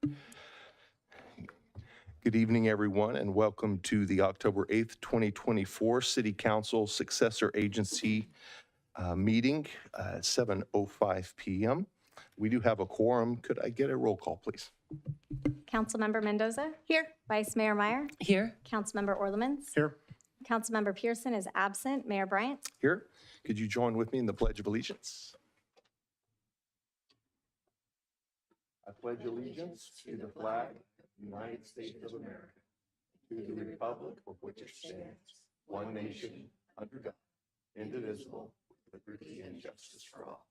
Good evening, everyone, and welcome to the October 8th, 2024 City Council Successor Agency meeting at 7:05 p.m. We do have a quorum. Could I get a roll call, please? Councilmember Mendoza? Here. Vice Mayor Meyer? Here. Councilmember Orlemans? Here. Councilmember Pearson is absent. Mayor Bryant? Here. Could you join with me in the Pledge of Allegiance? I pledge allegiance to the flag of the United States of America, to the republic for which it stands, one nation, under God, indivisible, with liberty and justice for all.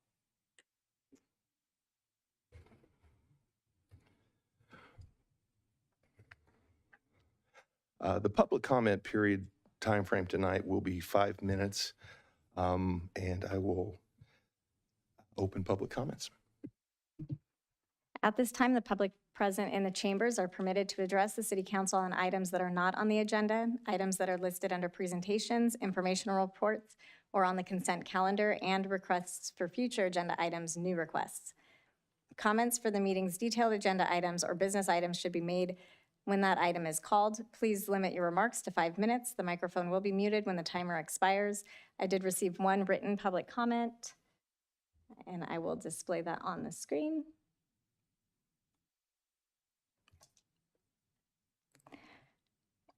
The public comment period timeframe tonight will be 5 minutes, and I will open public comments. At this time, the public present in the chambers are permitted to address the City Council on items that are not on the agenda, items that are listed under presentations, informational reports, or on the consent calendar, and requests for future agenda items, new requests. Comments for the meeting's detailed agenda items or business items should be made when that item is called. Please limit your remarks to 5 minutes. The microphone will be muted when the timer expires. I did receive one written public comment, and I will display that on the screen.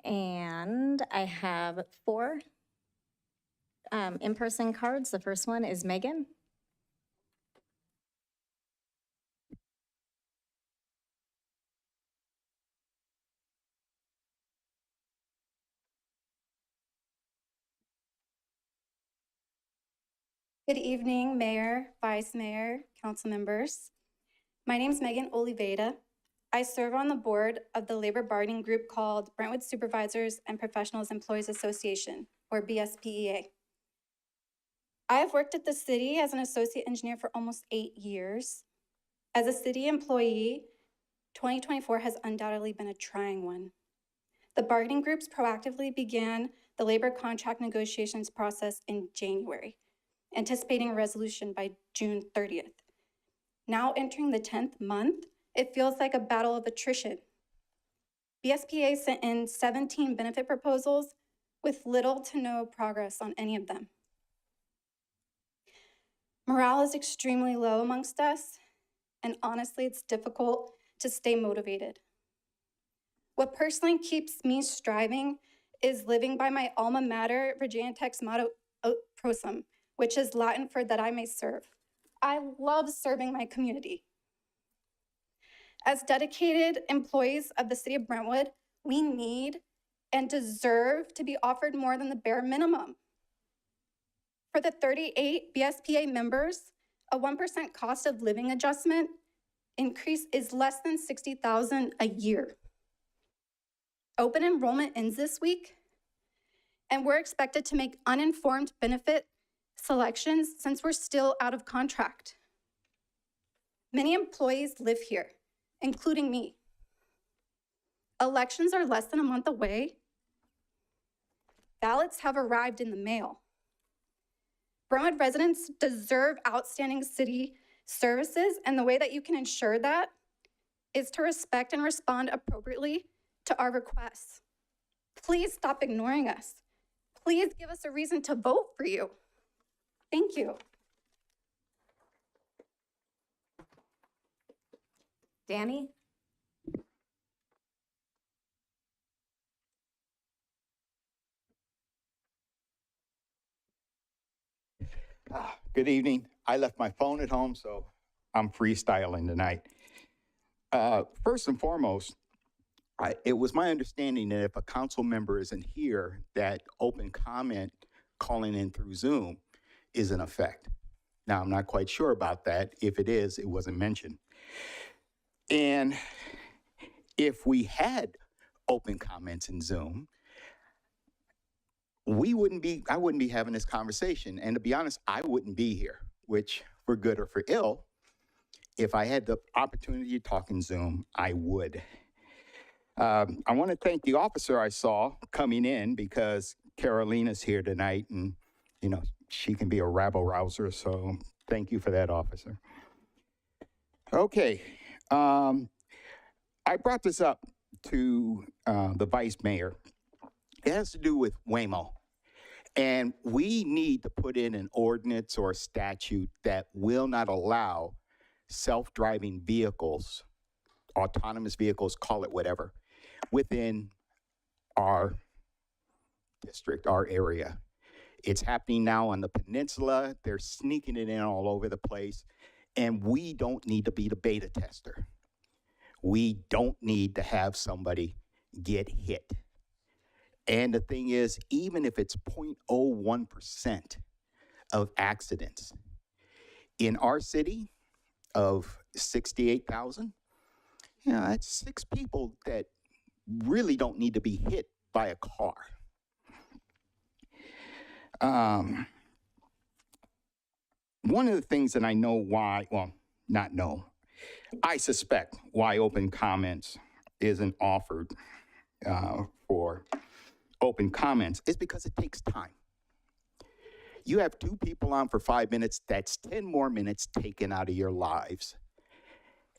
And I have 4 in-person cards. The first one is Megan. Good evening, Mayor, Vice Mayor, Council members. My name is Megan Oliveira. I serve on the board of the labor bargaining group called Brentwood Supervisors and Professionals Employees Association, or BSPEA. I have worked at the city as an associate engineer for almost 8 years. As a city employee, 2024 has undoubtedly been a trying one. The bargaining groups proactively began the labor contract negotiations process in January, anticipating a resolution by June 30th. Now entering the 10th month, it feels like a battle of attrition. BSPA sent in 17 benefit proposals with little to no progress on any of them. Morale is extremely low amongst us, and honestly, it's difficult to stay motivated. What personally keeps me striving is living by my alma mater, Virginia Tech's motto, Ut Prosim, which is Latin for that I may serve. I love serving my community. As dedicated employees of the city of Brentwood, we need and deserve to be offered more than the bare minimum. For the 38 BSPA members, a 1% cost of living adjustment increase is less than $60,000 a year. Open enrollment ends this week, and we're expected to make uninformed benefit selections since we're still out of contract. Many employees live here, including me. Elections are less than a month away. Ballots have arrived in the mail. Brentwood residents deserve outstanding city services, and the way that you can ensure that is to respect and respond appropriately to our requests. Please stop ignoring us. Please give us a reason to vote for you. Thank you. Danny? Good evening. I left my phone at home, so I'm freestyling tonight. First and foremost, it was my understanding that if a council member isn't here, that open comment calling in through Zoom is in effect. Now, I'm not quite sure about that. If it is, it wasn't mentioned. And if we had open comments in Zoom, I wouldn't be having this conversation. And to be honest, I wouldn't be here, which for good or for ill, if I had the opportunity to talk in Zoom, I would. I want to thank the officer I saw coming in because Carolina's here tonight and, you know, she can be a rabble rouser. So thank you for that, officer. Okay. I brought this up to the vice mayor. It has to do with Waymo. And we need to put in an ordinance or a statute that will not allow self-driving vehicles, autonomous vehicles, call it whatever, within our district, our area. It's happening now on the peninsula. They're sneaking it in all over the place. And we don't need to be the beta tester. We don't need to have somebody get hit. And the thing is, even if it's 0.01% of accidents, in our city of 68,000, that's 6 people that really don't need to be hit by a car. One of the things that I know why, well, not know, I suspect why open comments isn't offered for open comments is because it takes time. You have 2 people on for 5 minutes, that's 10 more minutes taken out of your lives.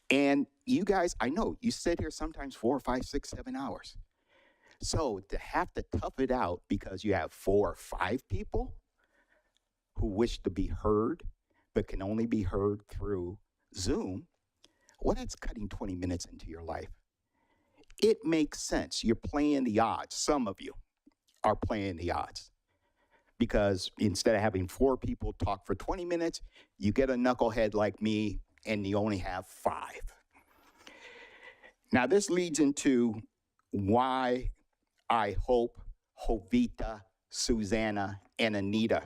And you guys, I know, you sit here sometimes 4, 5, 6, 7 hours. So to have to tough it out because you have 4 or 5 people who wish to be heard, but can only be heard through Zoom, well, that's cutting 20 minutes into your life. It makes sense. You're playing the odds. Some of you are playing the odds. Because instead of having 4 people talk for 20 minutes, you get a knucklehead like me and you only have 5. Now, this leads into why I hope Jovita, Susanna, and Anita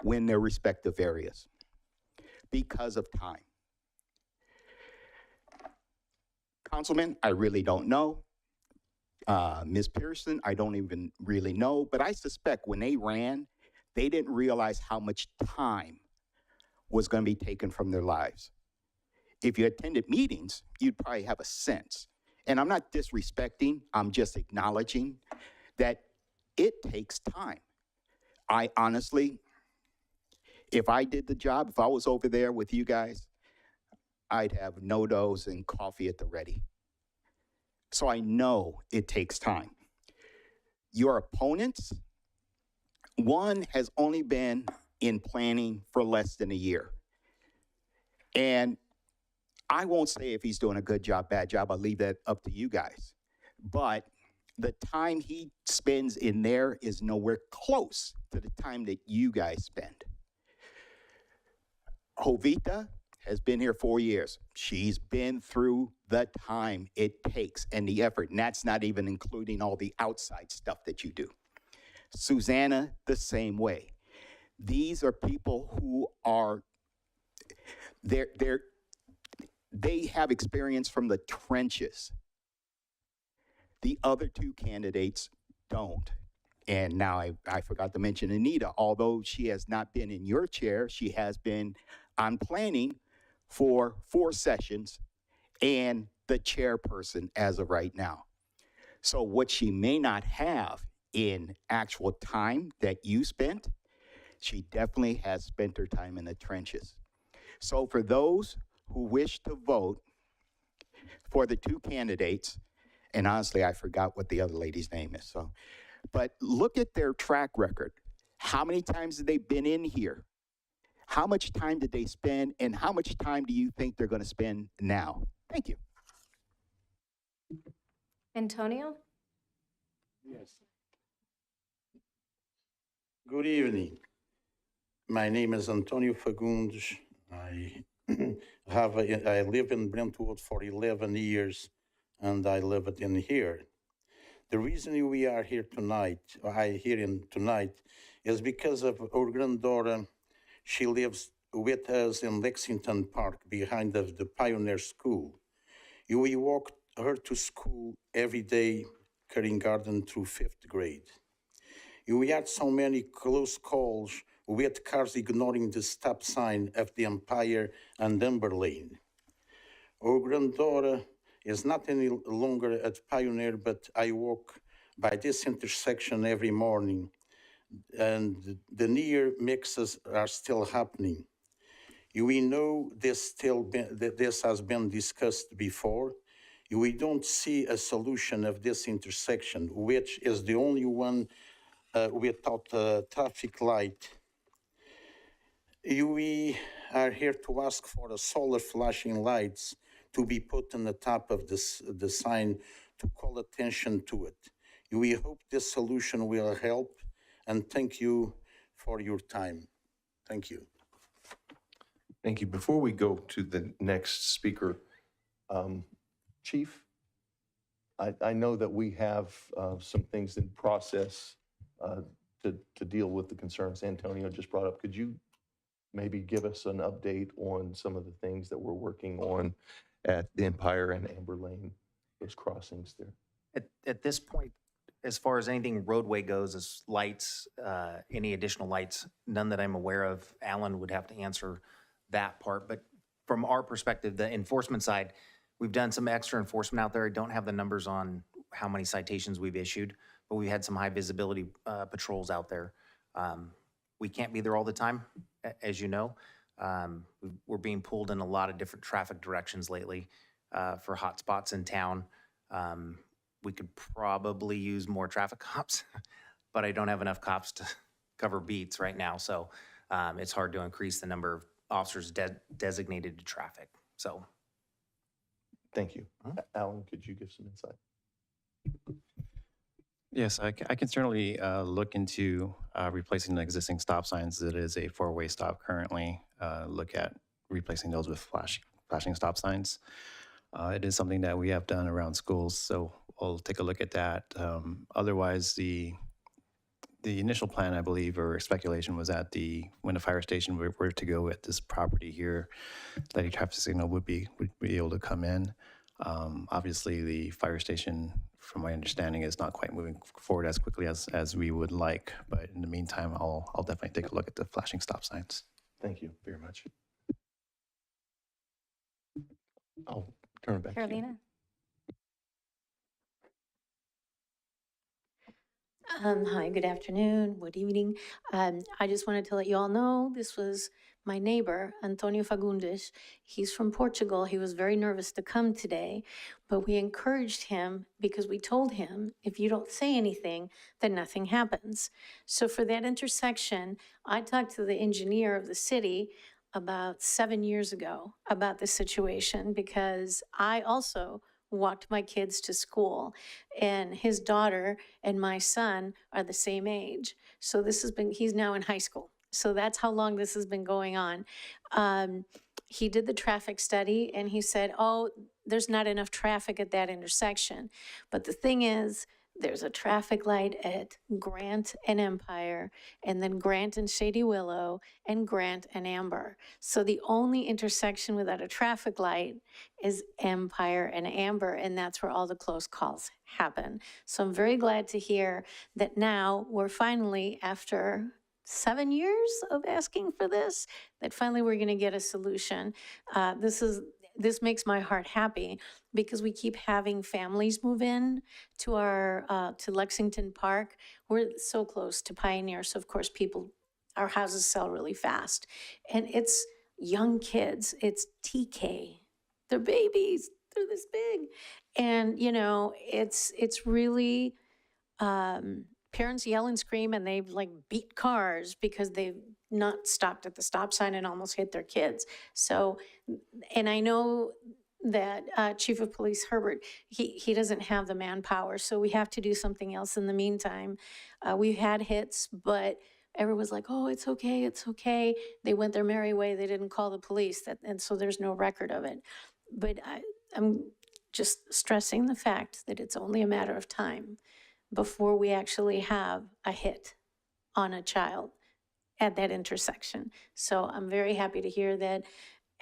win their respective areas. Because of time. Councilman, I really don't know. Ms. Pearson, I don't even really know, but I suspect when they ran, they didn't realize how much time was going to be taken from their lives. If you attended meetings, you'd probably have a sense. And I'm not disrespecting, I'm just acknowledging that it takes time. I honestly, if I did the job, if I was over there with you guys, I'd have no-dos and coffee at the ready. So I know it takes time. Your opponents, one has only been in planning for less than a year. And I won't say if he's doing a good job, bad job, I'll leave that up to you guys. But the time he spends in there is nowhere close to the time that you guys spend. Jovita has been here 4 years. She's been through the time it takes and the effort, and that's not even including all the outside stuff that you do. Susanna, the same way. These are people who are, they have experience from the trenches. The other 2 candidates don't. And now I forgot to mention Anita. Although she has not been in your chair, she has been on planning for 4 sessions and the chairperson as of right now. So what she may not have in actual time that you spent, she definitely has spent her time in the trenches. So for those who wish to vote for the 2 candidates, and honestly, I forgot what the other lady's name is, so, but look at their track record. How many times have they been in here? How much time did they spend, and how much time do you think they're going to spend now? Thank you. Antonio? Yes. Good evening. My name is Antonio Fagundes. I live in Brentwood for 11 years, and I live in here. The reason we are here tonight, is because of our granddaughter. She lives with us in Lexington Park behind the Pioneer School. We walk her to school every day, kindergarten through 5th grade. We had so many close calls with cars ignoring the stop sign of the Empire and Denver Lane. Our granddaughter is not any longer at Pioneer, but I walk by this intersection every morning, and the near mixes are still happening. We know this has been discussed before. We don't see a solution of this intersection, which is the only one without a traffic light. We are here to ask for a solar flashing lights to be put on the top of the sign to call attention to it. We hope this solution will help, and thank you for your time. Thank you. Thank you. Before we go to the next speaker, Chief, I know that we have some things in process to deal with the concerns Antonio just brought up. Could you maybe give us an update on some of the things that we're working on at the Empire and Amber Lane, those crossings there? At this point, as far as anything roadway goes, as lights, any additional lights, none that I'm aware of. Alan would have to answer that part. But from our perspective, the enforcement side, we've done some extra enforcement out there. I don't have the numbers on how many citations we've issued, but we had some high visibility patrols out there. We can't be there all the time, as you know. We're being pulled in a lot of different traffic directions lately for hot spots in town. We could probably use more traffic cops, but I don't have enough cops to cover beats right now. So it's hard to increase the number of officers designated to traffic. So. Thank you. Alan, could you give some insight? Yes, I can certainly look into replacing the existing stop signs. It is a four-way stop currently. Look at replacing those with flashing stop signs. It is something that we have done around schools, so we'll take a look at that. Otherwise, the initial plan, I believe, or speculation was that when the fire station were to go at this property here, that a traffic signal would be able to come in. Obviously, the fire station, from my understanding, is not quite moving forward as quickly as we would like. But in the meantime, I'll definitely take a look at the flashing stop signs. Thank you very much. I'll turn it back to you. Carolina? Hi, good afternoon, good evening. I just wanted to let you all know this was my neighbor, Antonio Fagundes. He's from Portugal. He was very nervous to come today, but we encouraged him because we told him, if you don't say anything, then nothing happens. So for that intersection, I talked to the engineer of the city about 7 years ago about this situation because I also walked my kids to school, and his daughter and my son are the same age. So he's now in high school. So that's how long this has been going on. He did the traffic study and he said, oh, there's not enough traffic at that intersection. But the thing is, there's a traffic light at Grant and Empire, and then Grant and Shady Willow, and Grant and Amber. So the only intersection without a traffic light is Empire and Amber, and that's where all the close calls happen. So I'm very glad to hear that now we're finally, after 7 years of asking for this, that finally we're going to get a solution. This makes my heart happy because we keep having families move in to to Lexington Park. We're so close to Pioneer, so of course our houses sell really fast. And it's young kids, it's TK. They're babies, they're this big. And it's really, parents yell and scream and they've beat cars because they've not stopped at the stop sign and almost hit their kids. So, and I know that Chief of Police Herbert, he doesn't have the manpower, so we have to do something else in the meantime. We've had hits, but everyone's like, oh, it's okay, it's okay. They went their merry way, they didn't call the police, and so there's no record of it. But I'm just stressing the fact that it's only a matter of time before we actually have a hit on a child at that intersection. So I'm very happy to hear that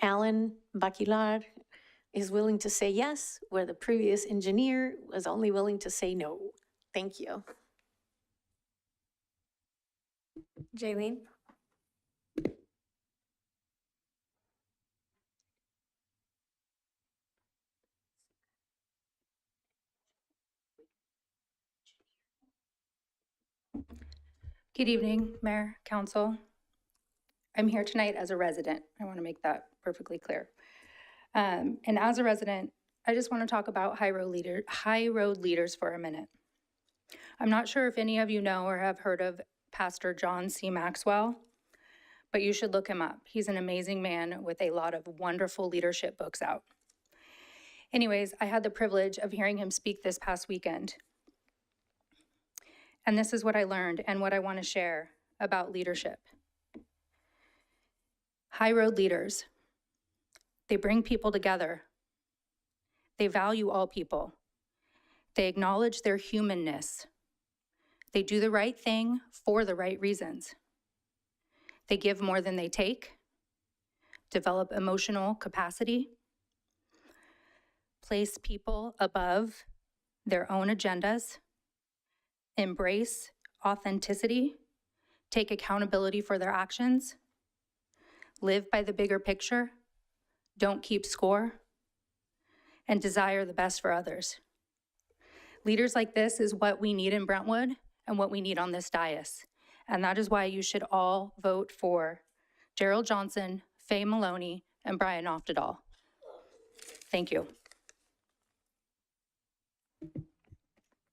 Alan Baquilar is willing to say yes, where the previous engineer was only willing to say no. Thank you. Jaylene? Good evening, Mayor, Council. I'm here tonight as a resident. I want to make that perfectly clear. And as a resident, I just want to talk about high road leaders for a minute. I'm not sure if any of you know or have heard of Pastor John C. Maxwell, but you should look him up. He's an amazing man with a lot of wonderful leadership books out. Anyways, I had the privilege of hearing him speak this past weekend. And this is what I learned and what I want to share about leadership. High road leaders, they bring people together. They value all people. They acknowledge their humanness. They do the right thing for the right reasons. They give more than they take, develop emotional capacity, place people above their own agendas, embrace authenticity, take accountability for their actions, live by the bigger picture, don't keep score, and desire the best for others. Leaders like this is what we need in Brentwood and what we need on this dais. And that is why you should all vote for Gerald Johnson, Faye Maloney, and Brian Oftedal. Thank you.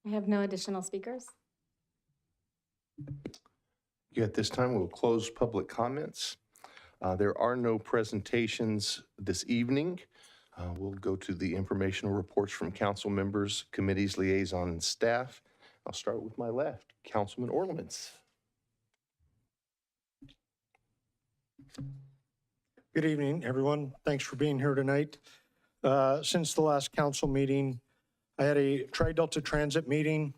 I have no additional speakers. At this time, we'll close public comments. There are no presentations this evening. We'll go to the informational reports from council members, committees, liaison, and staff. I'll start with my left, Councilman Orlemans. Good evening, everyone. Thanks for being here tonight. Since the last council meeting, I had a Tri-Delta Transit meeting,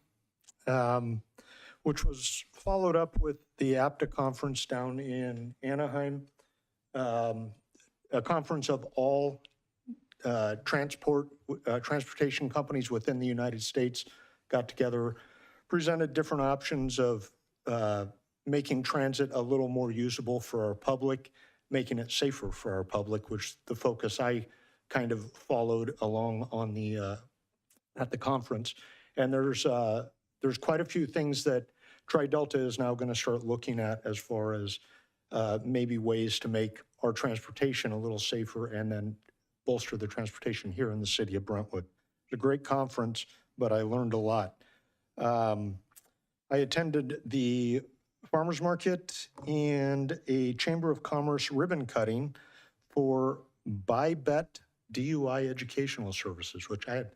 which was followed up with the APTA conference down in Anaheim, a conference of all transportation companies within the United States got together, presented different options of making transit a little more usable for our public, making it safer for our public, which the focus I kind of followed along on the at the conference. And there's quite a few things that Tri-Delta is now going to start looking at as far as maybe ways to make our transportation a little safer and then bolster the transportation here in the city of Brentwood. It's a great conference, but I learned a lot. I attended the farmers market and a Chamber of Commerce ribbon cutting for Buy Bet DUI educational services, which I had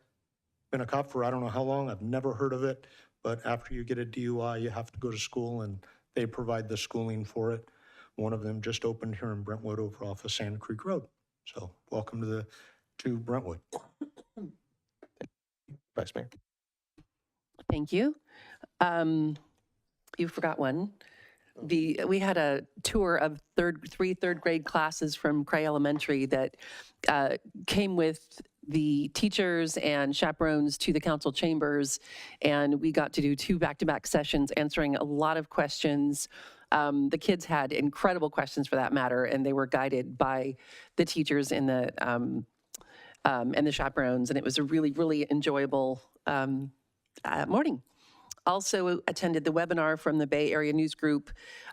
been a cop for I don't know how long. I've never heard of it, but after you get a DUI, you have to go to school and they provide the schooling for it. One of them just opened here in Brentwood over off of Sand Creek Road. So welcome to Brentwood. Vice Mayor. Thank you. You forgot one. We had a tour of three third grade classes from Cray Elementary that came with the teachers and chaperones to the council chambers, and we got to do 2 back-to-back sessions answering a lot of questions. The kids had incredible questions for that matter, and they were guided by the teachers and the chaperones, and it was a really, really enjoyable morning. Also attended the webinar from the Bay Area News Group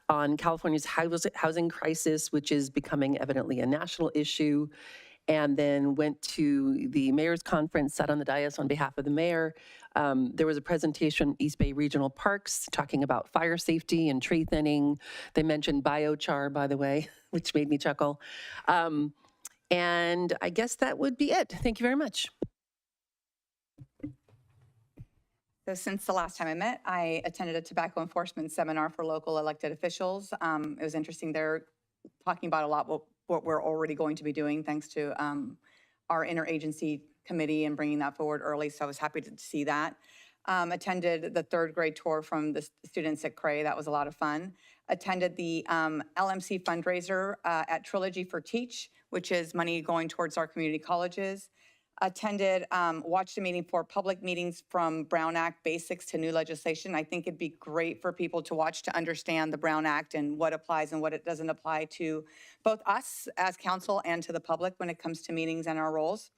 on California's housing crisis, which is becoming evidently a national issue, and then went to the mayor's conference, sat on the dais on behalf of the mayor. There was a presentation, East Bay Regional Parks, talking about fire safety and tree thinning. They mentioned biochar, by the way, which made me chuckle. And I guess that would be it. Thank you very much. So since the last time I met, I attended a tobacco enforcement seminar for local elected officials. It was interesting. They're talking about a lot what we're already going to be doing thanks to our interagency committee and bringing that forward early. So I was happy to see that. Attended the 3rd grade tour from the students at Cray. That was a lot of fun. Attended the LMC fundraiser at Trilogy for Teach, which is money going towards our community colleges. Attended, watched a meeting for public meetings from Brown Act basics to new legislation. I think it'd be great for people to watch to understand the Brown Act and what applies and what it doesn't apply to both us as council and to the public when it comes to meetings and our roles.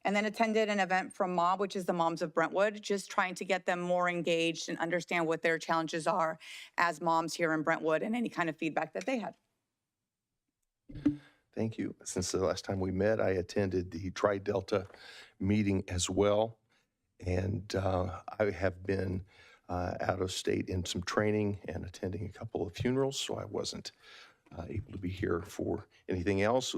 And then attended an event from MOB, which is the Moms of Brentwood, just trying to get them more engaged and understand what their challenges are as moms here in Brentwood and any kind of feedback that they had. Thank you. Since the last time we met, I attended the Tri-Delta meeting as well. And I have been out of state in some training and attending a couple of funerals, so I wasn't able to be here for anything else.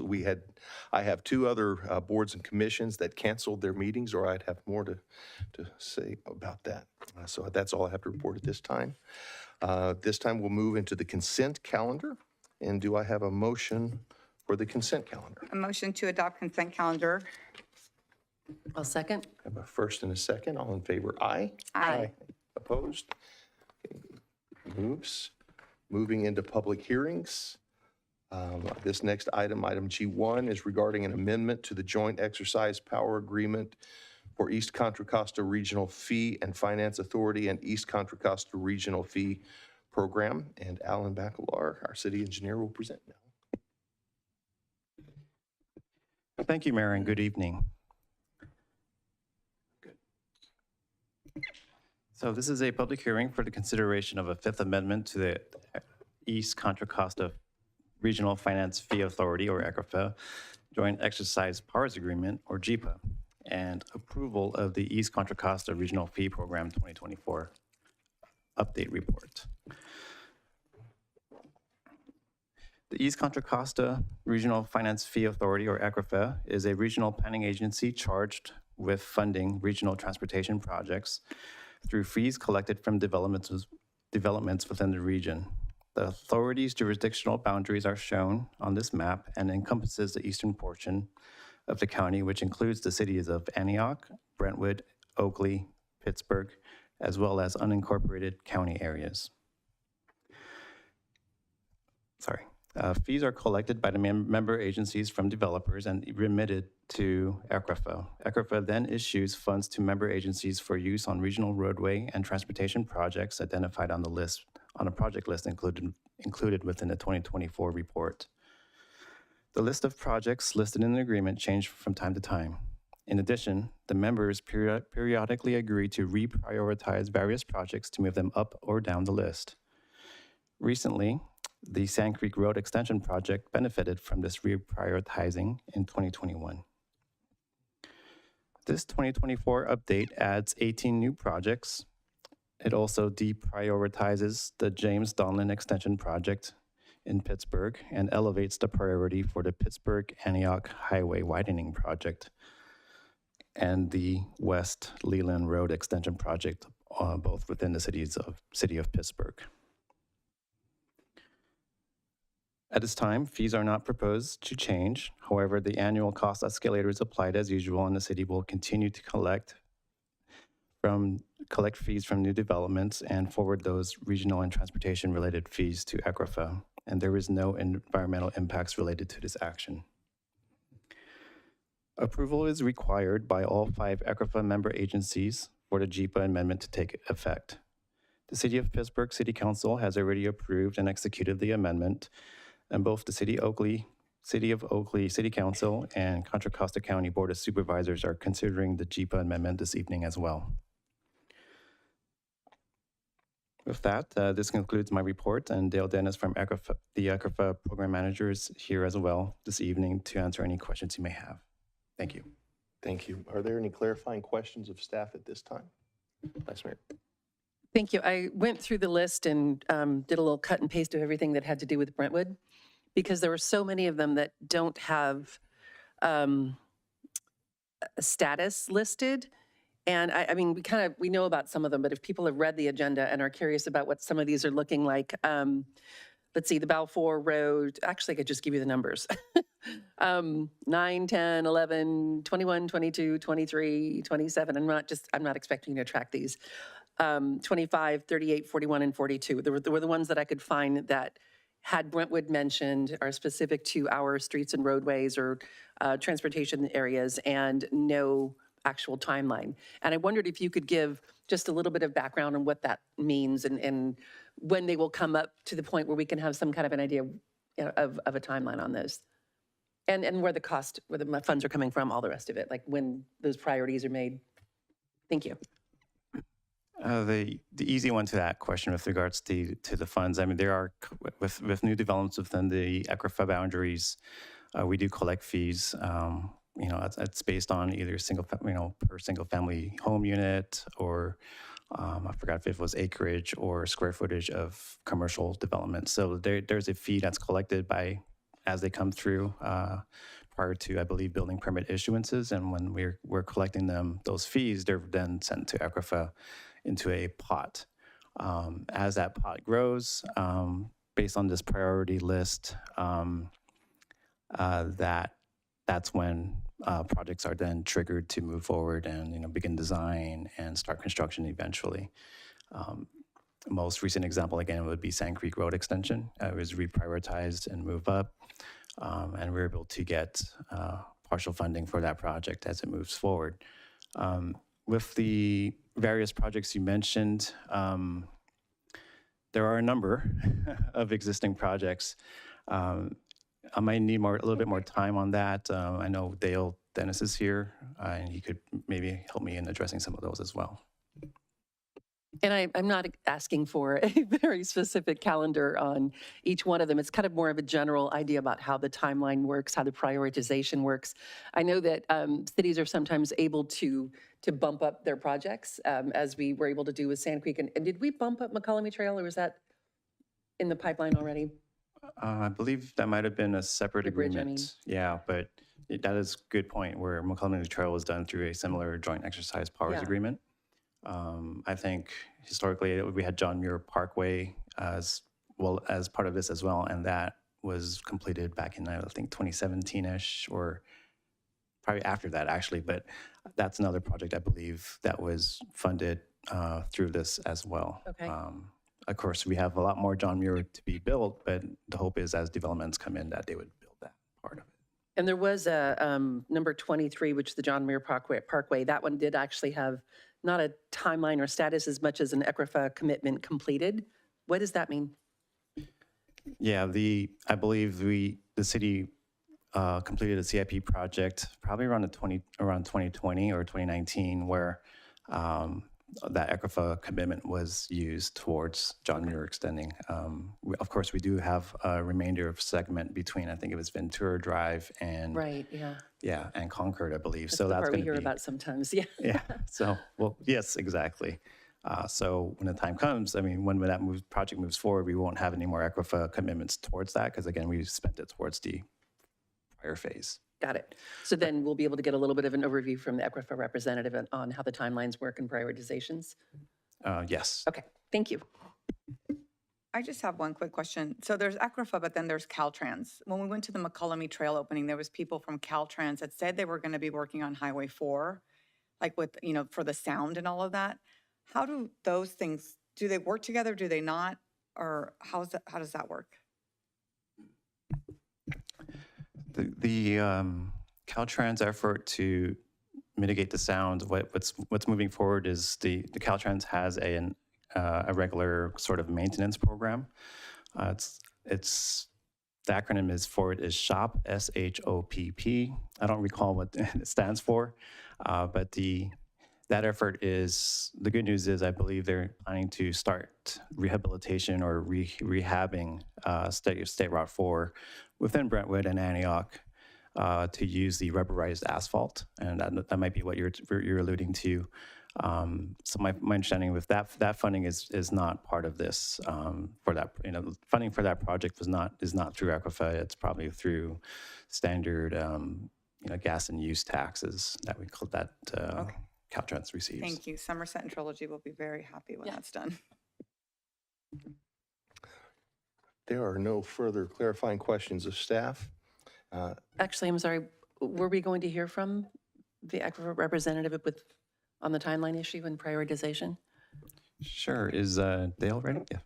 I have two other boards and commissions that canceled their meetings, or I'd have more to say about that. So that's all I have to report at this time. This time we'll move into the consent calendar. And do I have a motion for the consent calendar? A motion to adopt consent calendar. I'll second. I have a first and a second. All in favor, aye. Aye. Opposed? Okay, moves. Moving into public hearings. This next item, item G1, is regarding an amendment to the joint exercise power agreement for East Contra Costa Regional Fee and Finance Authority and East Contra Costa Regional Fee Program. And Alan Bacalar, our city engineer, will present now. Thank you, Mayor, and good evening. So this is a public hearing for the consideration of a Fifth Amendment to the East Contra Costa Regional Finance Fee Authority, or ECRFA, Joint Exercise Powers Agreement, or JEPA, and approval of the East Contra Costa Regional Fee Program 2024 update report. The East Contra Costa Regional Finance Fee Authority, or ECRFA, is a regional planning agency charged with funding regional transportation projects through fees collected from developments within the region. The authority's jurisdictional boundaries are shown on this map and encompasses the eastern portion of the county, which includes the cities of Antioch, Brentwood, Oakley, Pittsburgh, as well as unincorporated county areas. Fees are collected by the member agencies from developers and remitted to ECRFA. ECRFA then issues funds to member agencies for use on regional roadway and transportation projects identified on the list, on a project list included within the 2024 report. The list of projects listed in the agreement change from time to time. In addition, the members periodically agree to reprioritize various projects to move them up or down the list. Recently, the Sand Creek Road Extension Project benefited from this reprioritizing in 2021. This 2024 update adds 18 new projects. It also deprioritizes the James Donlin Extension Project in Pittsburgh and elevates the priority for the Pittsburgh-Antioch Highway Widening Project and the West Leland Road Extension Project, both within the city of Pittsburgh. At this time, fees are not proposed to change. However, the annual cost escalator is applied as usual, and the city will continue to collect fees from new developments and forward those regional and transportation-related fees to ECRFA, and there is no environmental impacts related to this action. Approval is required by all 5 ECRFA member agencies for the JEPA amendment to take effect. The City of Pittsburgh City Council has already approved and executed the amendment, and both the City of Oakley City Council and Contra Costa County Board of Supervisors are considering the JEPA amendment this evening as well. With that, this concludes my report, and Dale Dennis from ECRFA, the ECRFA Program Manager, is here as well this evening to answer any questions you may have. Thank you. Thank you. Are there any clarifying questions of staff at this time? Vice Mayor. Thank you. I went through the list and did a little cut and paste of everything that had to do with Brentwood, because there were so many of them that don't have a status listed. And I mean, we know about some of them, but if people have read the agenda and are curious about what some of these are looking like, let's see, the Balfour Road, actually I could just give you the numbers. 9, 10, 11, 21, 22, 23, 27. I'm not expecting you to track these. 25, 38, 41, and 42. They were the ones that I could find that had Brentwood mentioned, are specific to our streets and roadways or transportation areas, and no actual timeline. And I wondered if you could give just a little bit of background on what that means and when they will come up to the point where we can have some kind of an idea of a timeline on those. And where the funds are coming from, all the rest of it, like when those priorities are made. Thank you. The easy one to that question with regards to the funds, I mean, there are, with new developments within the ECRFA boundaries, We do collect fees. It's based on either per single family home unit, or I forgot if it was acreage or square footage of commercial development. So there's a fee that's collected as they come through prior to, I believe, building permit issuances. And when we're collecting those fees, they're then sent to ECRFA into a pot. As that pot grows, based on this priority list, that's when projects are then triggered to move forward and begin design and start construction eventually. Most recent example, again, would be Sand Creek Road Extension. It was reprioritized and moved up, and we were able to get partial funding for that project as it moves forward. With the various projects you mentioned, there are a number of existing projects. I might need a little bit more time on that. I know Dale Dennis is here, and he could maybe help me in addressing some of those as well. And I'm not asking for a very specific calendar on each one of them. It's kind of more of a general idea about how the timeline works, how the prioritization works. I know that cities are sometimes able to bump up their projects, as we were able to do with Sand Creek. And did we bump up McCollum Trail, or was that in the pipeline already? I believe that might have been a separate The bridge, agreement. I mean. Yeah, but that is a good point, where McCollum Trail was done through a similar joint exercise powers Yeah. agreement. I think historically we had John Muir Parkway as well as part of this as well, and that was completed back in, I think, 2017-ish, or probably after that, actually. But that's another project, I believe, that was funded through this as well. Okay. Of course, we have a lot more John Muir to be built, but the hope is as developments come in that they would build that part of it. And there was a number 23, which is the John Muir Parkway. That one did actually have not a timeline or status as much as an ECRFA commitment completed. What does that mean? Yeah, I believe the city completed a CIP project probably around 2020 or 2019, where that ECRFA commitment was used towards John Muir extending. Of course, we do have a remainder of segment between, I think it was Ventura Drive and Right, yeah. yeah, and Concord, I believe. That's So the that's part going we to hear be about sometimes, yeah. yeah. So well, yes, exactly. So when the time comes, I mean, when that project moves forward, we won't have any more ECRFA commitments towards that, because again, we spent it towards the prior phase. Got it. So then we'll be able to get a little bit of an overview from the ECRFA representative on how the timelines work and prioritizations? Yes. Okay, thank you. I just have one quick question. So there's ECRFA, but then there's Caltrans. When we went to the McCollum Trail opening, there was people from Caltrans that said they were going to be working on Highway 4, like with, for the sound and all of that. How do those things, do they work together? Do they not? Or how does that work? The Caltrans effort to mitigate the sound, what's moving forward is the Caltrans has a regular sort of maintenance program. The acronym for it is SHOPP, SHOPP. I don't recall what it stands for, but that effort is, the good news is I believe they're planning to start rehabilitation or rehabbing State Route 4 within Brentwood and Antioch to use the rubberized asphalt, and that might be what you're alluding to. So my understanding with that funding is not part of this. For that, funding for that project is not through ECRFA. It's probably through standard, gas and use taxes that we call that. Okay. Caltrans receives. Thank you. Somerset and Trilogy will be very happy when that's done. There are no further clarifying questions of staff. Actually, I'm sorry, were we going to hear from the ECRFA representative on the timeline issue and prioritization? Sure. Is Dale ready? Yeah.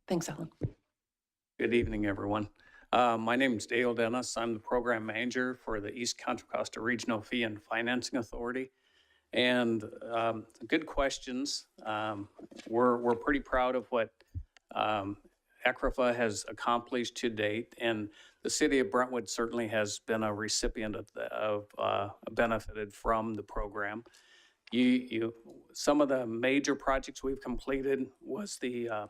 Thanks, Alan. Good evening, everyone. My name is Dale Dennis. I'm the program manager for the East Contra Costa Regional Fee and Financing Authority. And good questions. We're pretty proud of what ECRFA has accomplished to date, and the city of Brentwood certainly has been a recipient of benefited from the program. Some of the major projects we've completed was the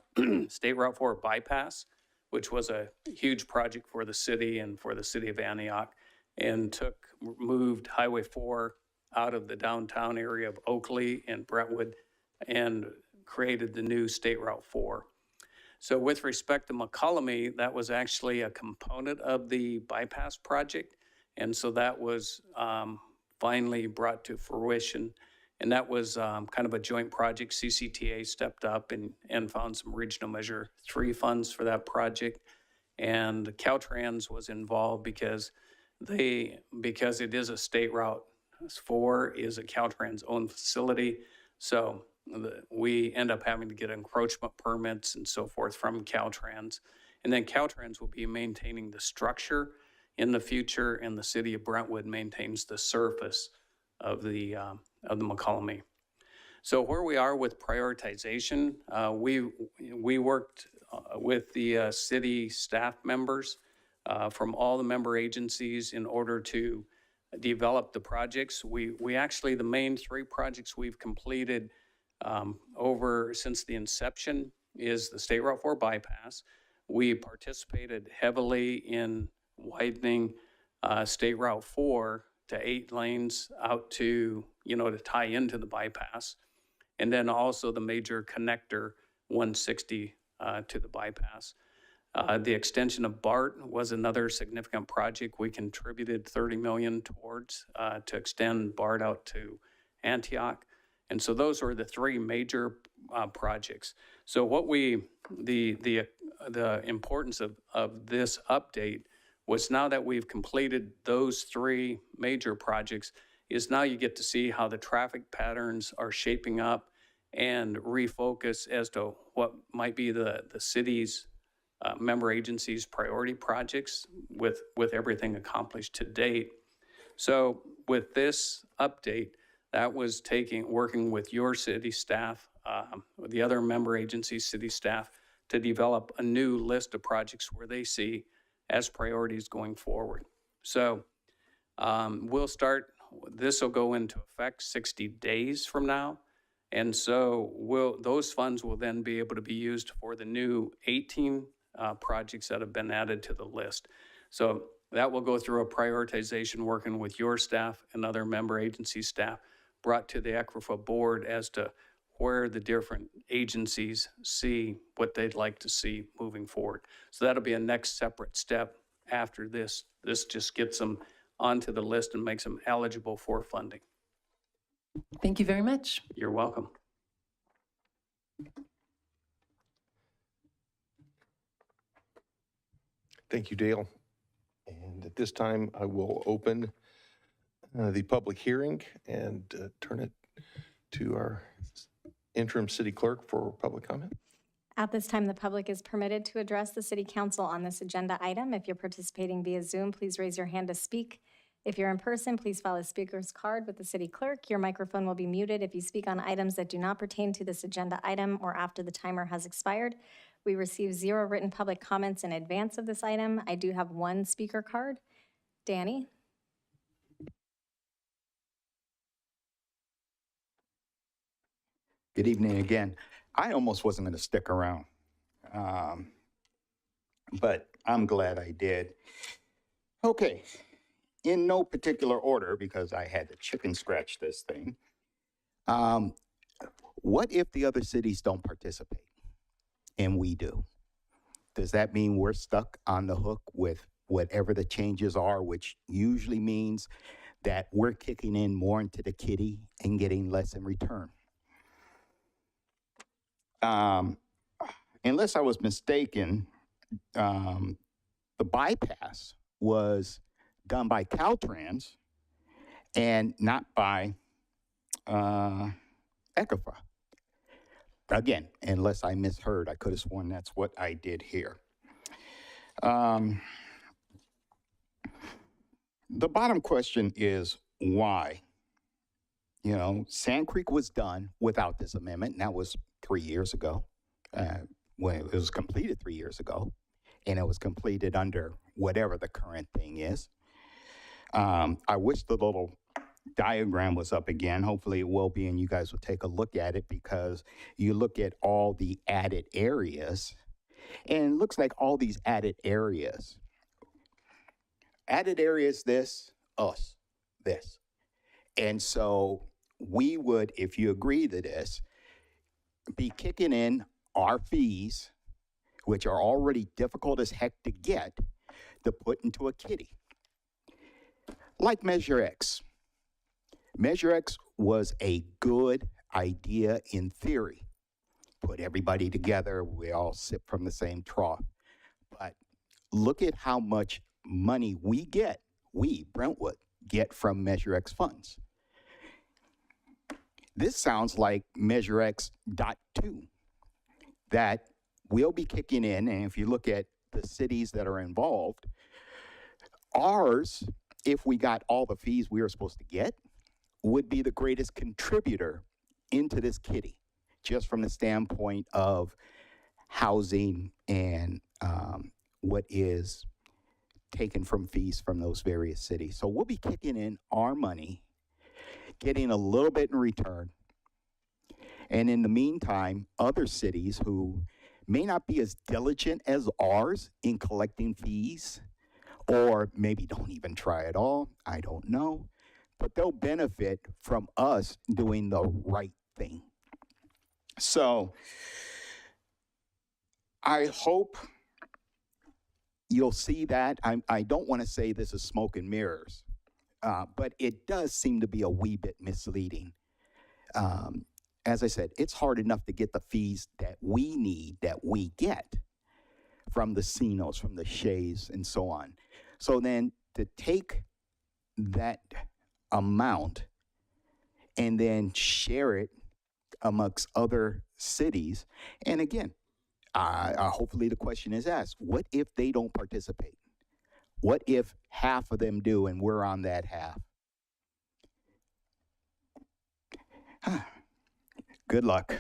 State Route 4 bypass. which was a huge project for the city and for the city of Antioch, and moved Highway 4 out of the downtown area of Oakley and Brentwood and created the new State Route 4. So with respect to McCollum, that was actually a component of the bypass project. And so that was finally brought to fruition. And that was kind of a joint project. CCTA stepped up and found some Regional Measure 3 funds for that project. And Caltrans was involved because it is a State Route 4 is a Caltrans owned facility. So we end up having to get encroachment permits and so forth from Caltrans. And then Caltrans will be maintaining the structure in the future, and the city of Brentwood maintains the surface of the McCollum. So where we are with prioritization, we worked with the city staff members from all the member agencies in order to develop the projects. We actually, the main 3 projects we've completed over since the inception is the State Route 4 bypass. We participated heavily in widening State Route 4 to 8 lanes out to, to tie into the bypass. And then also the major connector 160 to the bypass. The extension of BART was another significant project. We contributed $30 million towards to extend BART out to Antioch. And so those were the 3 major projects. So what the importance of this update was, now that we've completed those 3 major projects, is now you get to see how the traffic patterns are shaping up and refocus as to what might be the city's member agencies' priority projects with everything accomplished to date. So with this update, that was working with your city staff, the other member agencies, city staff, to develop a new list of projects where they see as priorities going forward. So we'll start, this will go into effect 60 days from now. And so those funds will then be able to be used for the new 18 projects that have been added to the list. So that will go through a prioritization working with your staff and other member agency staff, brought to the ECRFA board as to where the different agencies see what they'd like to see moving forward. So that'll be a next separate step after this. This just gets them onto the list and makes them eligible for funding. Thank you very much. You're welcome. Thank you, Dale. And at this time, I will open the public hearing and turn it to our interim city clerk for public comment. At this time, the public is permitted to address the city council on this agenda item. If you're participating via Zoom, please raise your hand to speak. If you're in person, please file a speaker's card with the city clerk. Your microphone will be muted if you speak on items that do not pertain to this agenda item or after the timer has expired. We received 0 written public comments in advance of this item. I do have 1 speaker card. Danny? Good evening again. I almost wasn't going to stick around, but I'm glad I did. Okay, in no particular order, because I had to chicken scratch this thing. What if the other cities don't participate and we do? Does that mean we're stuck on the hook with whatever the changes are, which usually means that we're kicking in more into the kitty and getting less in return? Unless I was mistaken, the bypass was done by Caltrans and not by ECRFA. Again, unless I misheard, I could have sworn that's what I did here. The bottom question is why? You know, Sand Creek was done without this amendment, and that was 3 years ago. When it was completed 3 years ago, and it was completed under whatever the current thing is. I wish the little diagram was up again. Hopefully it will be, and you guys will take a look at it, because you look at all the added areas, And it looks like all these added areas, this, us, this. And so we would, if you agree to this, be kicking in our fees, which are already difficult as heck to get, to put into a kitty. Like Measure X. Measure X was a good idea in theory. Put everybody together, we all sip from the same trough. But look at how much money we, Brentwood, get from Measure X funds. This sounds like Measure X.2 that will be kicking in, and if you look at the cities that are involved, ours, if we got all the fees we were supposed to get, would be the greatest contributor into this kitty, just from the standpoint of housing and what is taken from fees from those various cities. So we'll be kicking in our money, getting a little bit in return. And in the meantime, other cities who may not be as diligent as ours in collecting fees, or maybe don't even try at all, I don't know, but they'll benefit from us doing the right thing. So I hope you'll see that. I don't want to say this is smoke and mirrors, but it does seem to be a wee bit misleading. As I said, it's hard enough to get the fees that we need, that we get from the Cinos, from the Shays, and so on. So then to take that amount and then share it amongst other cities, and again, hopefully the question is asked, what if they don't participate? What if half of them do and we're on that half? Good luck.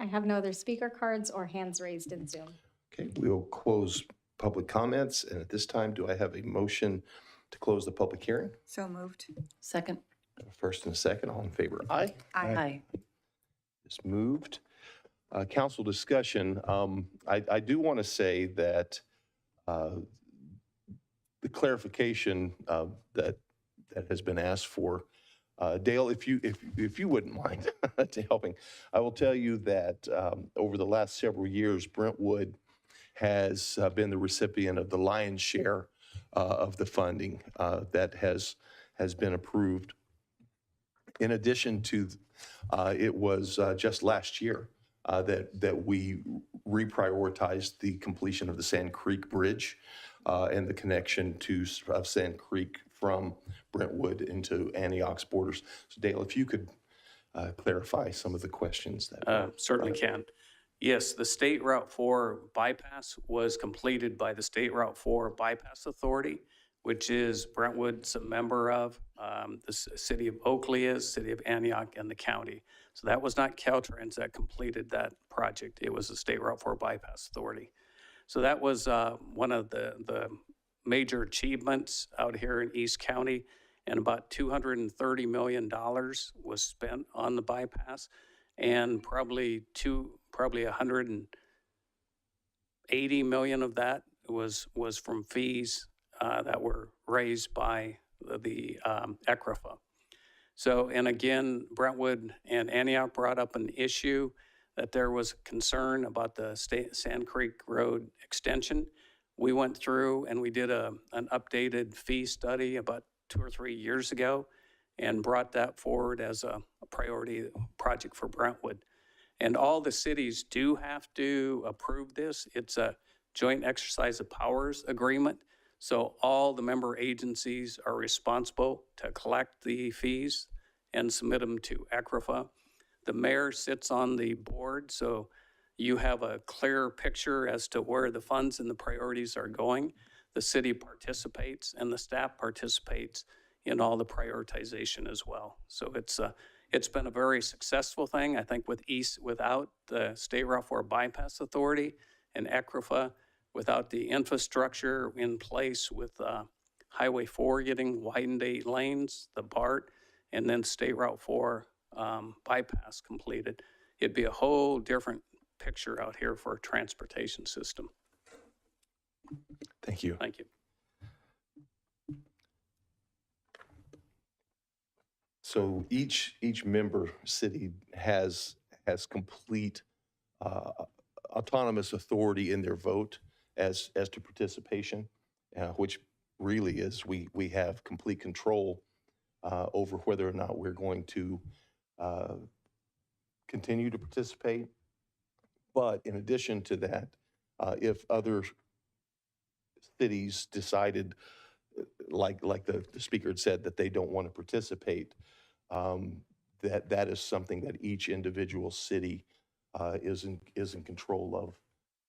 I have no other speaker cards or hands raised in Zoom. Okay, we'll close public comments. And at this time, do I have a motion to close the public hearing? So moved. Second. A first and a second, all in favor, aye. Aye. It's moved. Council discussion, I do want to say that the clarification that has been asked for, Dale, if you wouldn't mind to helping, I will tell you that over the last several years, Brentwood has been the recipient of the lion's share of the funding that has been approved. In addition to, it was just last year that we reprioritized the completion of the Sand Creek Bridge and the connection of Sand Creek from Brentwood into Antioch's borders. So Dale, if you could clarify some of the questions that Certainly can. Yes, the State Route 4 bypass was completed by the State Route 4 Bypass Authority, which is Brentwood's a member of, the city of Oakley is, city of Antioch, and the county. So that was not Caltrans that completed that project. It was the State Route 4 Bypass Authority. So that was one of the major achievements out here in East County, and about $230 million was spent on the bypass, and probably 180 million of that was from fees that were raised by the ECRFA. So, and again, Brentwood and Antioch brought up an issue that there was concern about the Sand Creek Road extension. We went through and we did an updated fee study about 2 or 3 years ago and brought that forward as a priority project for Brentwood. And all the cities do have to approve this. It's a joint exercise of powers agreement. So all the member agencies are responsible to collect the fees and submit them to ECRFA. The mayor sits on the board, so you have a clear picture as to where the funds and the priorities are going. The city participates and the staff participates in all the prioritization as well. So it's been a very successful thing. I think without the State Route 4 Bypass Authority and ECRFA, without the infrastructure in place with Highway 4 getting widened 8 lanes, the BART, and then State Route 4 bypass completed, it'd be a whole different picture out here for a transportation system. Thank you. Thank you. So each member city has complete autonomous authority in their vote as to participation, which really is we have complete control over whether or not we're going to continue to participate. But in addition to that, if other cities decided, like the speaker had said, that they don't want to participate, that is something that each individual city is in control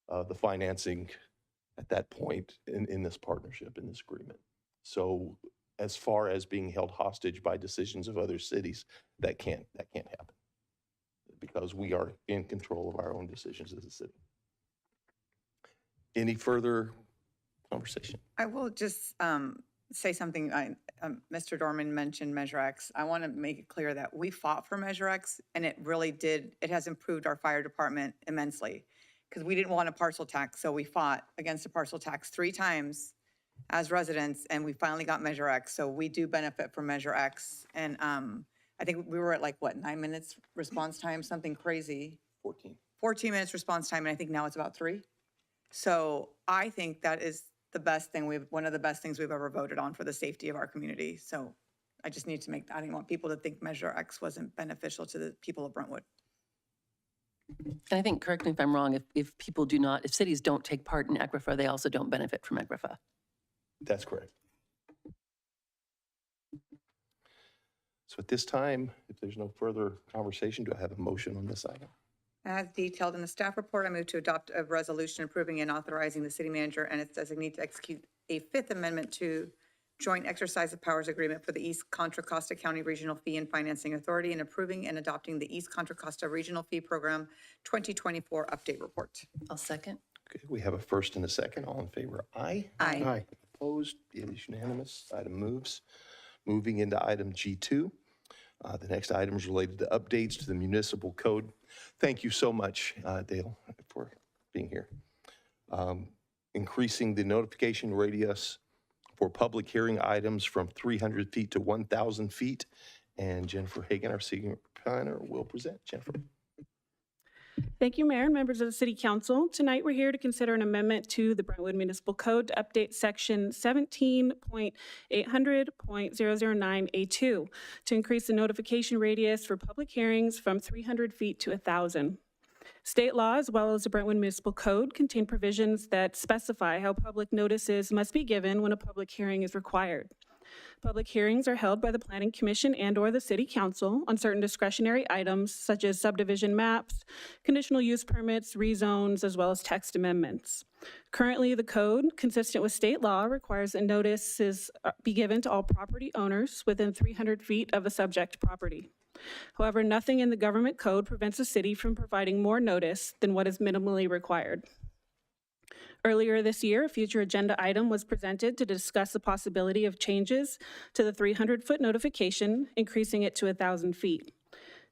of the financing at that point in this partnership, in this agreement. So as far as being held hostage by decisions of other cities, that can't happen, because we are in control of our own decisions as a city. Any further conversation? I will just say something. Mr. Dorman mentioned Measure X. I want to make it clear that we fought for Measure X, and it really did. It has improved our fire department immensely, because we didn't want a parcel tax, so we fought against a parcel tax 3 times as residents, and we finally got Measure X. So we do benefit from Measure X, and I think we were at like, what, 9 minutes response time, something crazy. 14 minutes response time, and I think now it's about 3. So I think that is the best thing one of the best things we've ever voted on for the safety of our community. So I just need to I didn't want people to think Measure X wasn't beneficial to the people of Brentwood. And I think, correct me if I'm wrong, if cities don't take part in ECRFA, they also don't benefit from ECRFA. That's correct. So at this time, if there's no further conversation, do I have a motion on this item? As detailed in the staff report, I move to adopt a resolution approving and authorizing the city manager and its designee to execute a 5th amendment to joint exercise of powers agreement for the East Contra Costa County Regional Fee and Financing Authority, and approving and adopting the East Contra Costa Regional Fee Program 2024 update report. I'll second. Okay, we have a first and a second. All in favor, aye. Aye. Aye. Opposed? It is unanimous. Item moves. Moving into item G2. The next item is related to updates to the municipal code. Thank you so much, Dale, for being here. Increasing the notification radius for public hearing items from 300 feet to 1,000 feet. And Jennifer Hagan, our senior planner, will present. Jennifer. Thank you, Mayor and members of the City Council. Tonight, we're here to consider an amendment to the Brentwood Municipal Code to update Section 17.800.009A2 to increase the notification radius for public hearings from 300 feet to 1,000. State law, as well as the Brentwood Municipal Code, contain provisions that specify how public notices must be given when a public hearing is required. Public hearings are held by the Planning Commission and/or the City Council on certain discretionary items such as subdivision maps, conditional use permits, rezones, as well as text amendments. Currently, the code, consistent with state law, requires that notices be given to all property owners within 300 feet of a subject property. However, nothing in the government code prevents the city from providing more notice than what is minimally required. Earlier this year, a future agenda item was presented to discuss the possibility of changes to the 300-foot notification, increasing it to 1,000 feet.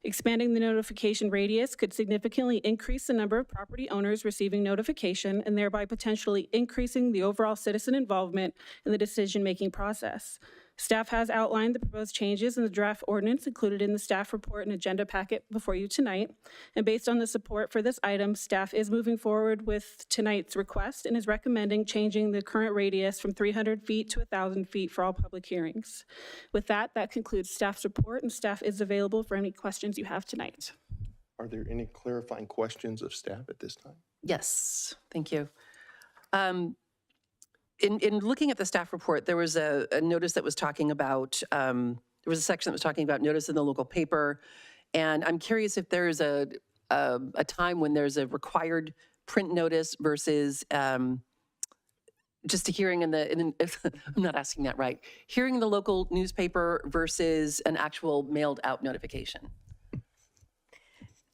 Expanding the notification radius could significantly increase the number of property owners receiving notification and thereby potentially increasing the overall citizen involvement in the decision-making process. Staff has outlined the proposed changes in the draft ordinance included in the staff report and agenda packet before you tonight. And based on the support for this item, staff is moving forward with tonight's request and is recommending changing the current radius from 300 feet to 1,000 feet for all public hearings. With that, that concludes staff's report, and staff is available for any questions you have tonight. Are there any clarifying questions of staff at this time? Yes, thank you. In looking at the staff report, there was a notice that was talking about, there was a section that was talking about notice in the local paper. And I'm curious if there is a time when there's a required print notice versus just a hearing I'm not asking that right, hearing in the local newspaper versus an actual mailed out notification.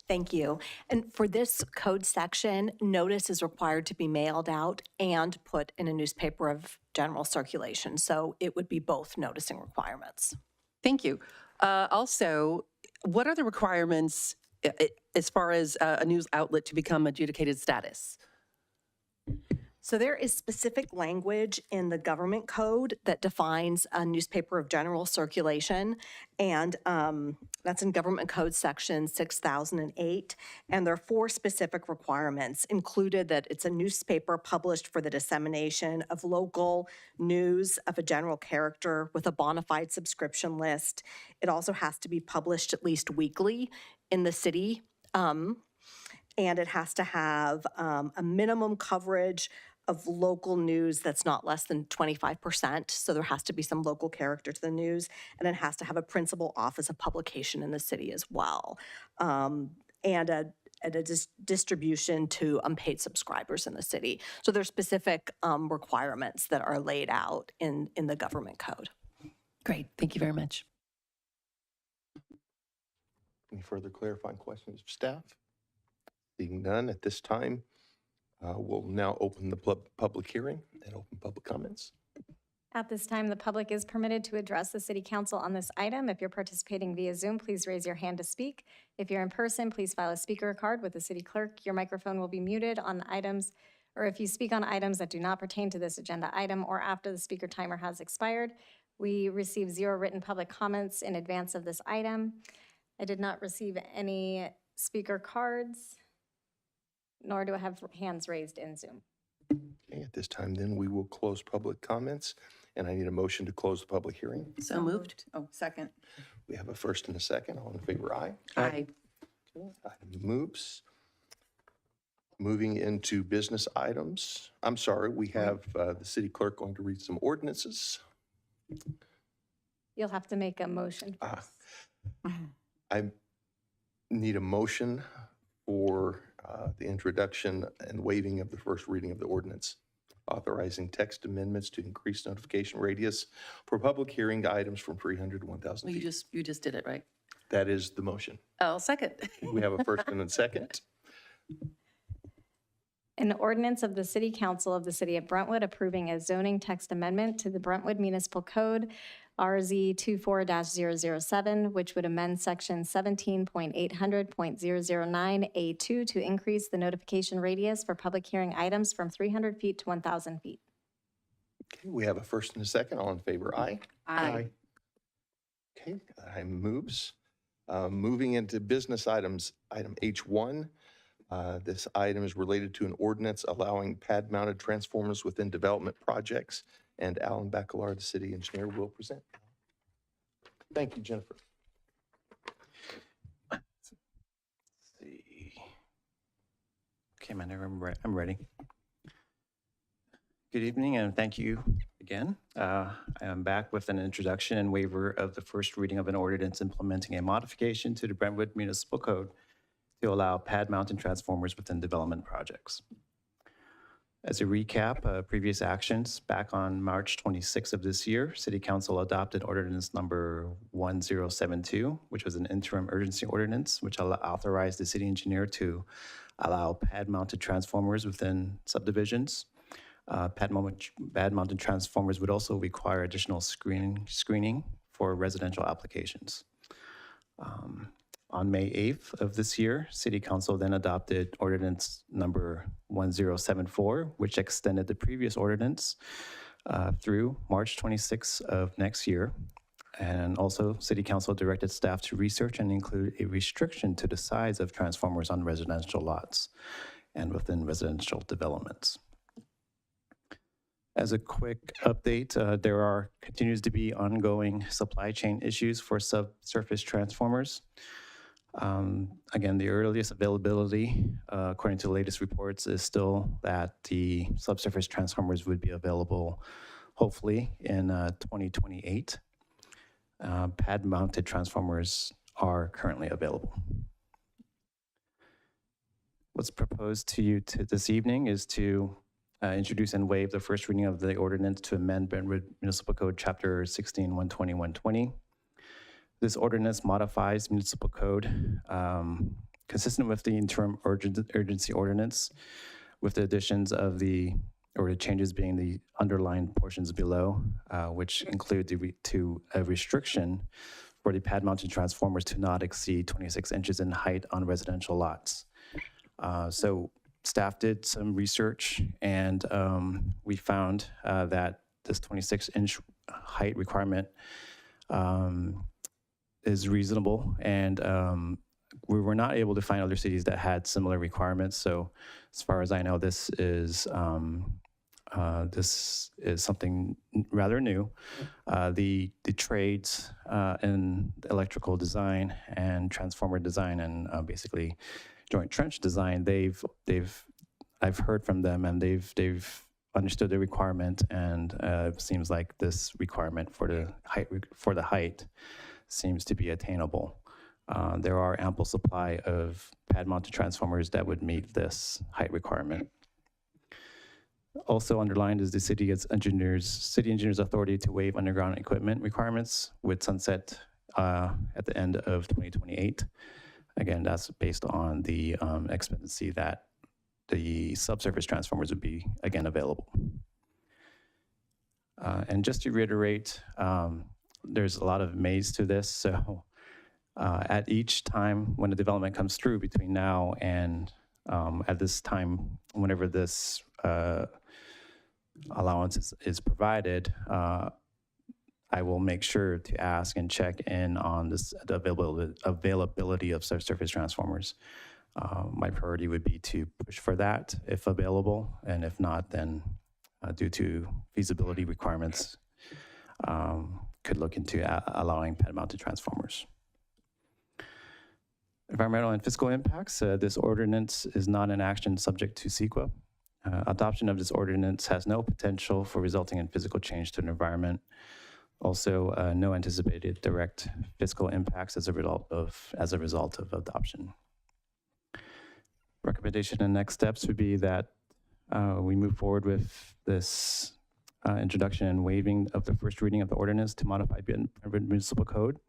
Thank you. And for this code section, notice is required to be mailed out and put in a newspaper of general circulation. So it would be both noticing requirements. Thank you. Also, what are the requirements as far as a news outlet to become adjudicated status? So there is specific language in the government code that defines a newspaper of general circulation, and that's in Government Code Section 6008. And there are 4 specific requirements, included that it's a newspaper published for the dissemination of local news of a general character with a bona fide subscription list. It also has to be published at least weekly in the city. And it has to have a minimum coverage of local news that's not less than 25%. So there has to be some local character to the news, and it has to have a principal office of publication in the city as well, and a distribution to unpaid subscribers in the city. So there's specific requirements that are laid out in the government code. Great, thank you very much. Any further clarifying questions of staff? Seeing none at this time, we'll now open the public hearing and open public comments. At this time, the public is permitted to address the city council on this item. If you're participating via Zoom, please raise your hand to speak. If you're in person, please file a speaker card with the city clerk. Your microphone will be muted on items, or if you speak on items that do not pertain to this agenda item or after the speaker timer has expired. We received 0 written public comments in advance of this item. I did not receive any speaker cards, nor do I have hands raised in Zoom. Okay, at this time, then, we will close public comments, and I need a motion to close the public hearing. So moved. Oh, second. We have a first and a second. All in favor, aye. Aye. Okay, item moves. Moving into business items. I'm sorry, we have the city clerk going to read some ordinances. You'll have to make a motion first. I need a motion for the introduction and waiving of the first reading of the ordinance, authorizing text amendments to increase notification radius for public hearing items from 300 to 1,000 Well, feet. you just did it, right? That is the motion. I'll second. We have a first and a second. An ordinance of the City Council of the City of Brentwood approving a zoning text amendment to the Brentwood Municipal Code, RZ 24-007, which would amend section 17.800.009A2 to increase the notification radius for public hearing items from 300 feet to 1,000 feet. Okay, we have a first and a second. All in favor, aye. Aye. Okay, item moves. Moving into business items, item H1. This item is related to an ordinance allowing pad-mounted transformers within development projects, and Alan Bacalar, the city engineer, will present. Thank you, Jennifer. Let's see. Okay, I'm ready. Good evening, and thank you again. I am back with an introduction and waiver of the first reading of an ordinance implementing a modification to the Brentwood Municipal Code to allow pad-mounted transformers within development projects. As a recap, previous actions, back on March 26th of this year, City Council adopted ordinance number 1072, which was an interim urgency ordinance, which authorized the city engineer to allow pad-mounted transformers within subdivisions. Pad-mounted transformers would also require additional screening for residential applications. On May 8th of this year, City Council then adopted ordinance number 1074, which extended the previous ordinance through March 26th of next year. And also, City Council directed staff to research and include a restriction to the size of transformers on residential lots and within residential developments. As a quick update, there continues to be ongoing supply chain issues for subsurface transformers. Again, the earliest availability, according to the latest reports, is still that the subsurface transformers would be available, hopefully, in 2028. Pad-mounted transformers are currently available. What's proposed to you this evening is to introduce and waive the first reading of the ordinance to amend Brentwood Municipal Code Chapter 16, 120, 120. This ordinance modifies municipal code consistent with the interim urgency ordinance with the additions of the or the changes being the underlined portions below, which include a restriction for the pad-mounted transformers to not exceed 26 inches in height on residential lots. So staff did some research, and we found that this 26-inch height requirement is reasonable, and we were not able to find other cities that had similar requirements. So as far as I know, this is something rather new. The trades in electrical design and transformer design and basically joint trench design, I've heard from them, and they've understood the requirement, and it seems like this requirement for the height seems to be attainable. There are ample supply of pad-mounted transformers that would meet this height requirement. Also underlined is the city engineers authority to waive underground equipment requirements with sunset at the end of 2028. Again, that's based on the expectancy that the subsurface transformers would be, again, available. And just to reiterate, there's a lot of maze to this. So at each time when the development comes through between now and at this time, whenever this allowance is provided, I will make sure to ask and check in on the availability of subsurface transformers. My priority would be to push for that if available, and if not, then due to feasibility requirements, could look into allowing pad-mounted transformers. Environmental and fiscal impacts. This ordinance is not an action subject to CEQA. Adoption of this ordinance has no potential for resulting in physical change to the environment. Also, no anticipated direct fiscal impacts as a result of adoption. Recommendation and next steps would be that we move forward with this introduction and waiving of the first reading of the ordinance to modify Brentwood Municipal Code.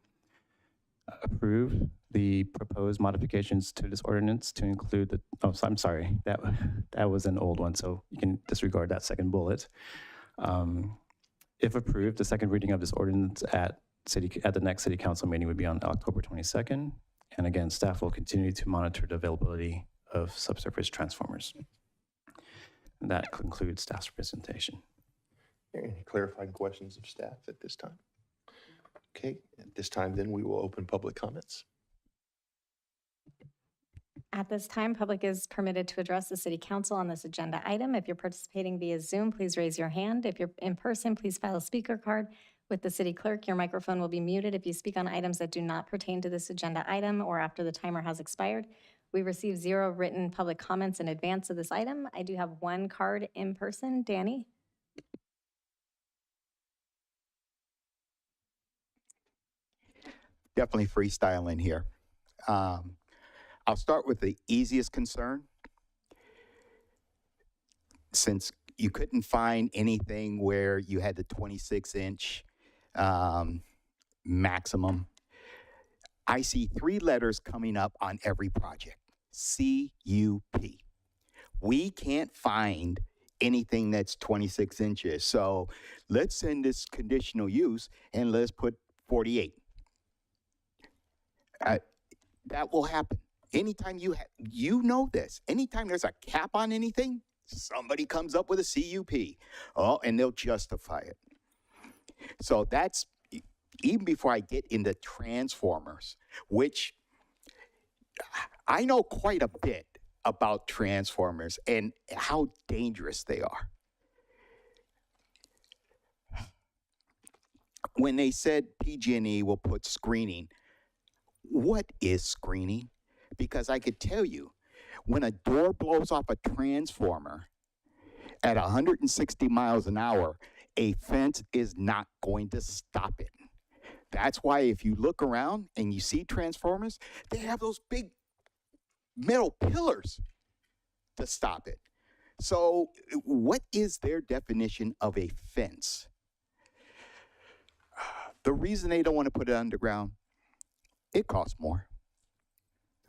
Approve the proposed modifications to this ordinance to include the, I'm sorry, that was an old one, so you can disregard that second bullet. If approved, the second reading of this ordinance at the next city council meeting would be on October 22nd. And again, staff will continue to monitor the availability of subsurface transformers. And that concludes staff's presentation. Any clarifying questions of staff at this time? Okay, at this time then we will open public comments. At this time, public is permitted to address the city council on this agenda item. If you're participating via Zoom, please raise your hand. If you're in person, please file a speaker card with the city clerk. Your microphone will be muted if you speak on items that do not pertain to this agenda item or after the timer has expired. We received 0 written public comments in advance of this item. I do have 1 card in person. Danny? Definitely freestyling here. I'll start with the easiest concern. Since you couldn't find anything where you had the 26-inch maximum, I see 3 letters coming up on every project. CUP. We can't find anything that's 26 inches. So let's send this conditional use and let's put 48. That will happen. Anytime you know this, anytime there's a cap on anything, somebody comes up with a CUP. Oh, and they'll justify it. So that's, even before I get into transformers, which I know quite a bit about transformers and how dangerous they are. When they said PG&E will put screening, what is screening? Because I could tell you, when a door blows off a transformer at 160 miles an hour, a fence is not going to stop it. That's why if you look around and you see transformers, they have those big metal pillars to stop it. So what is their definition of a fence? The reason they don't want to put it underground, it costs more.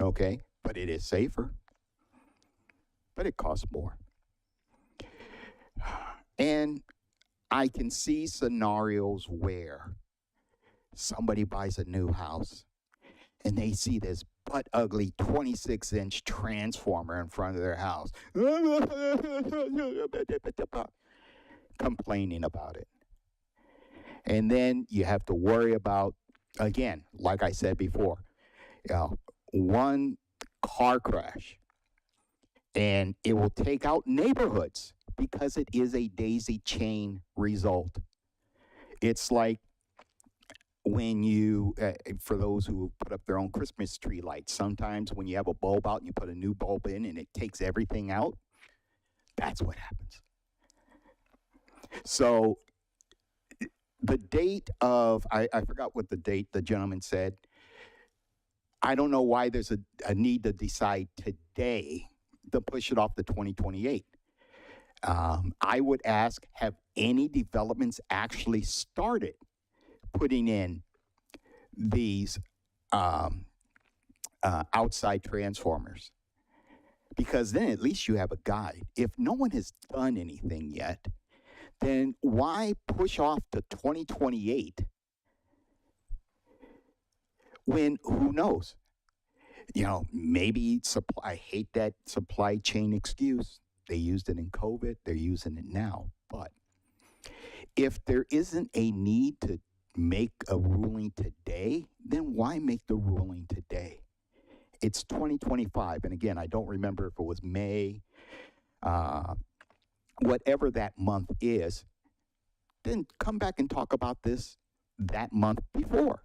Okay, but it is safer. But it costs more. And I can see scenarios where somebody buys a new house and they see this butt ugly 26-inch transformer in front of their house, complaining about it. And then you have to worry about, again, like I said before, one car crash, and it will take out neighborhoods because it is a daisy chain result. It's like when you, for those who put up their own Christmas tree lights, sometimes when you have a bulb out and you put a new bulb in and it takes everything out, that's what happens. So the date of, I forgot what the date the gentleman said. I don't know why there's a need to decide today to push it off to 2028. I would ask, have any developments actually started putting in these outside transformers? Because then at least you have a guide. If no one has done anything yet, then why push off to 2028 when, who knows? Maybe I hate that supply chain excuse. They used it in COVID, they're using it now. But if there isn't a need to make a ruling today, then why make the ruling today? It's 2025, and again, I don't remember if it was May, whatever that month is, then come back and talk about this that month before.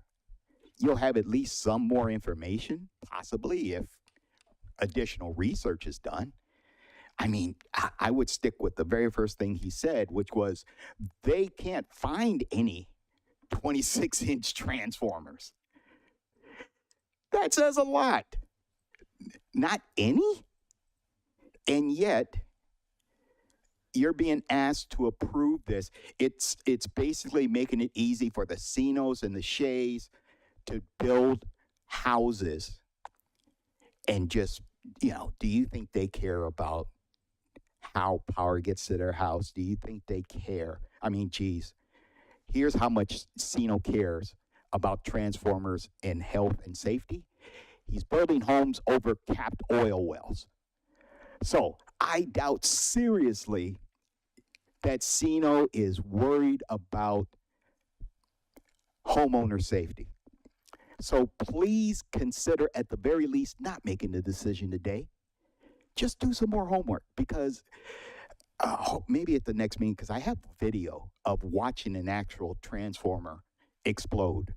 You'll have at least some more information, possibly if additional research is done. I mean, I would stick with the very first thing he said, which was they can't find any 26-inch transformers. That says a lot. Not any? And yet, you're being asked to approve this. It's basically making it easy for the Cinos and the Shays to build houses and just, do you think they care about how power gets to their house? Do you think they care? I mean, geez, here's how much Cino cares about transformers and health and safety. He's building homes over capped oil wells. So I doubt seriously that Cino is worried about homeowner safety. So please consider, at the very least, not making the decision today. Just do some more homework, because maybe at the next meeting, because I have video of watching an actual transformer explode.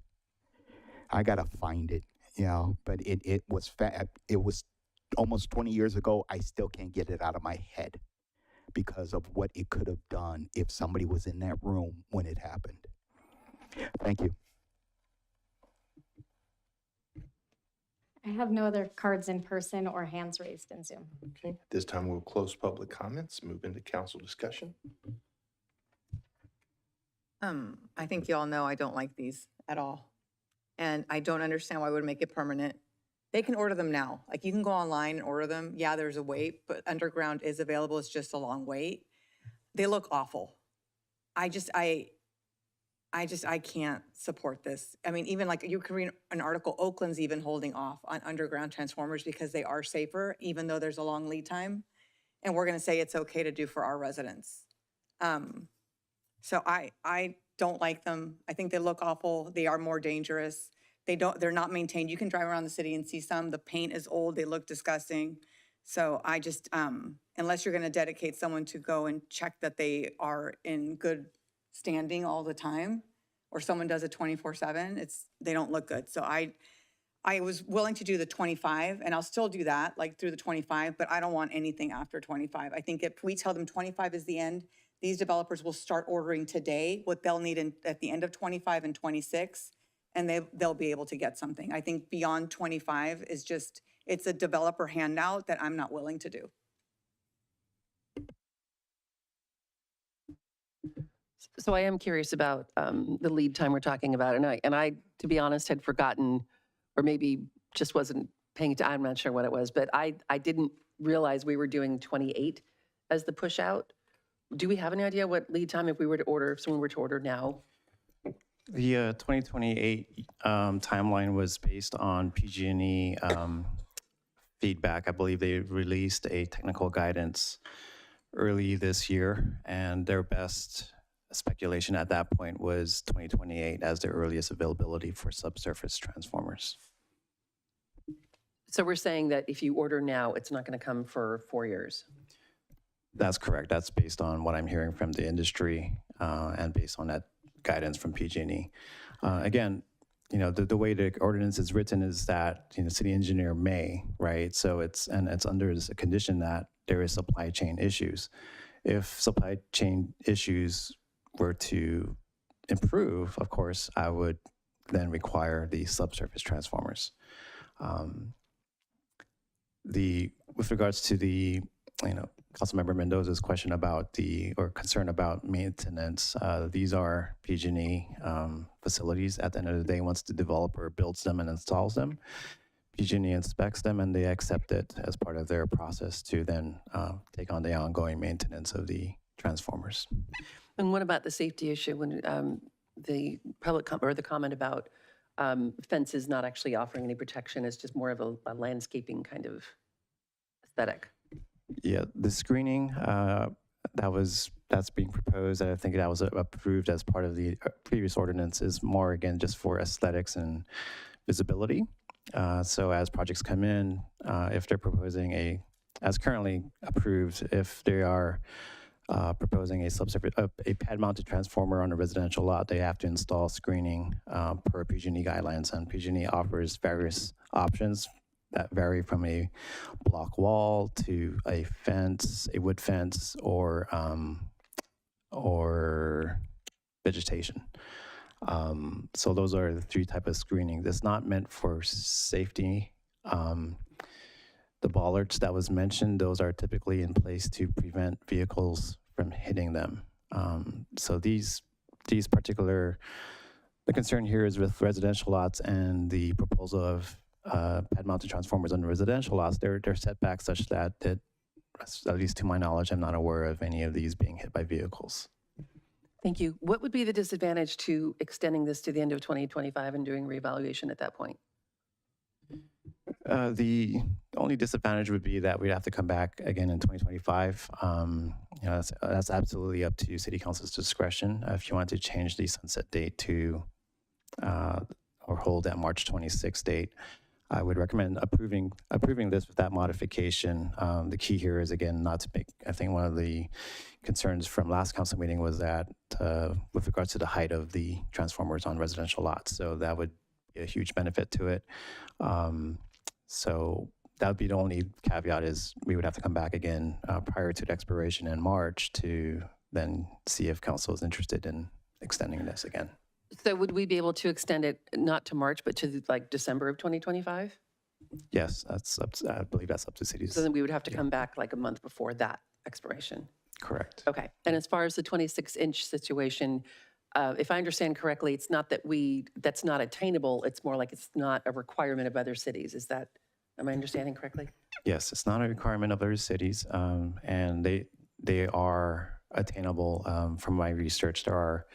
I gotta find it, but it was almost 20 years ago. I still can't get it out of my head because of what it could have done if somebody was in that room when it happened. Thank you. I have no other cards in person or hands raised in Zoom. Okay, at this time we'll close public comments, move into council discussion. I think you all know I don't like these at all. And I don't understand why we would make it permanent. They can order them now. Like, you can go online and order them. Yeah, there's a wait, but underground is available. It's just a long wait. They look awful. I can't support this. I mean, even like you can read an article, Oakland's even holding off on underground transformers because they are safer, even though there's a long lead time. And we're gonna say it's okay to do for our residents. So I don't like them. I think they look awful. They are more dangerous. They're not maintained. You can drive around the city and see some. The paint is old. They look disgusting. So I just, unless you're gonna dedicate someone to go and check that they are in good standing all the time, or someone does it 24/7, they don't look good. So I was willing to do the 25, and I'll still do that, like through the 25, but I don't want anything after 25. I think if we tell them 25 is the end, these developers will start ordering today what they'll need at the end of 25 and 26, and they'll be able to get something. I think beyond 25 is just, it's a developer handout that I'm not willing to do. So I am curious about the lead time we're talking about, and I, to be honest, had forgotten, or maybe just wasn't paying attention. I'm not sure what it was, but I didn't realize we were doing 28 as the push out. Do we have any idea what lead time if someone were to order now? The 2028 timeline was based on PG&E feedback. I believe they released a technical guidance early this year, and their best speculation at that point was 2028 as the earliest availability for subsurface transformers. So we're saying that if you order now, it's not going to come for 4 years? That's correct. That's based on what I'm hearing from the industry and based on that guidance from PG&E. Again, the way the ordinance is written is that city engineer may, right? So it's under a condition that there is supply chain issues. If supply chain issues were to improve, of course, I would then require the subsurface transformers. With regards to the, Councilmember Mendoza's question about concern about maintenance, these are PG&E facilities. At the end of the day, once the developer builds them and installs them, PG&E inspects them and they accept it as part of their process to then take on the ongoing maintenance of the transformers. And what about the safety issue when the public or the comment about fences not actually offering any protection? It's just more of a landscaping kind of aesthetic. Yeah, the screening that's being proposed, and I think that was approved as part of the previous ordinance, is more, again, just for aesthetics and visibility. So as projects come in, if they're proposing as currently approved, if they are proposing a pad-mounted transformer on a residential lot, they have to install screening per PG&E guidelines, and PG&E offers various options that vary from a block wall to a fence, a wood fence, or vegetation. So those are the three types of screening. That's not meant for safety. The bollards that was mentioned, those are typically in place to prevent vehicles from hitting them. So the concern here is with residential lots and the proposal of pad-mounted transformers on residential lots. They're set back such that, at least to my knowledge, I'm not aware of any of these being hit by vehicles. Thank you. What would be the disadvantage to extending this to the end of 2025 and doing reevaluation at that point? The only disadvantage would be that we'd have to come back again in 2025. That's absolutely up to City Council's discretion. If you want to change the sunset date to or hold that March 26th date, I would recommend approving this with that modification. The key here is, again, not to make, I think one of the concerns from last council meeting was that with regards to the height of the transformers on residential lots. So that would be a huge benefit to it. So that would be the only caveat, is we would have to come back again prior to the expiration in March to then see if council is interested in extending this again. So would we be able to extend it not to March, but to like December of 2025? Yes, I believe that's up to cities. So then we would have to come back like a month before that expiration. Correct. Okay. And as far as the 26-inch situation, if I understand correctly, it's not that that's not attainable. It's more like it's not a requirement of other cities. Am I understanding correctly? Yes, it's not a requirement of other cities, and they are attainable. From my research, there are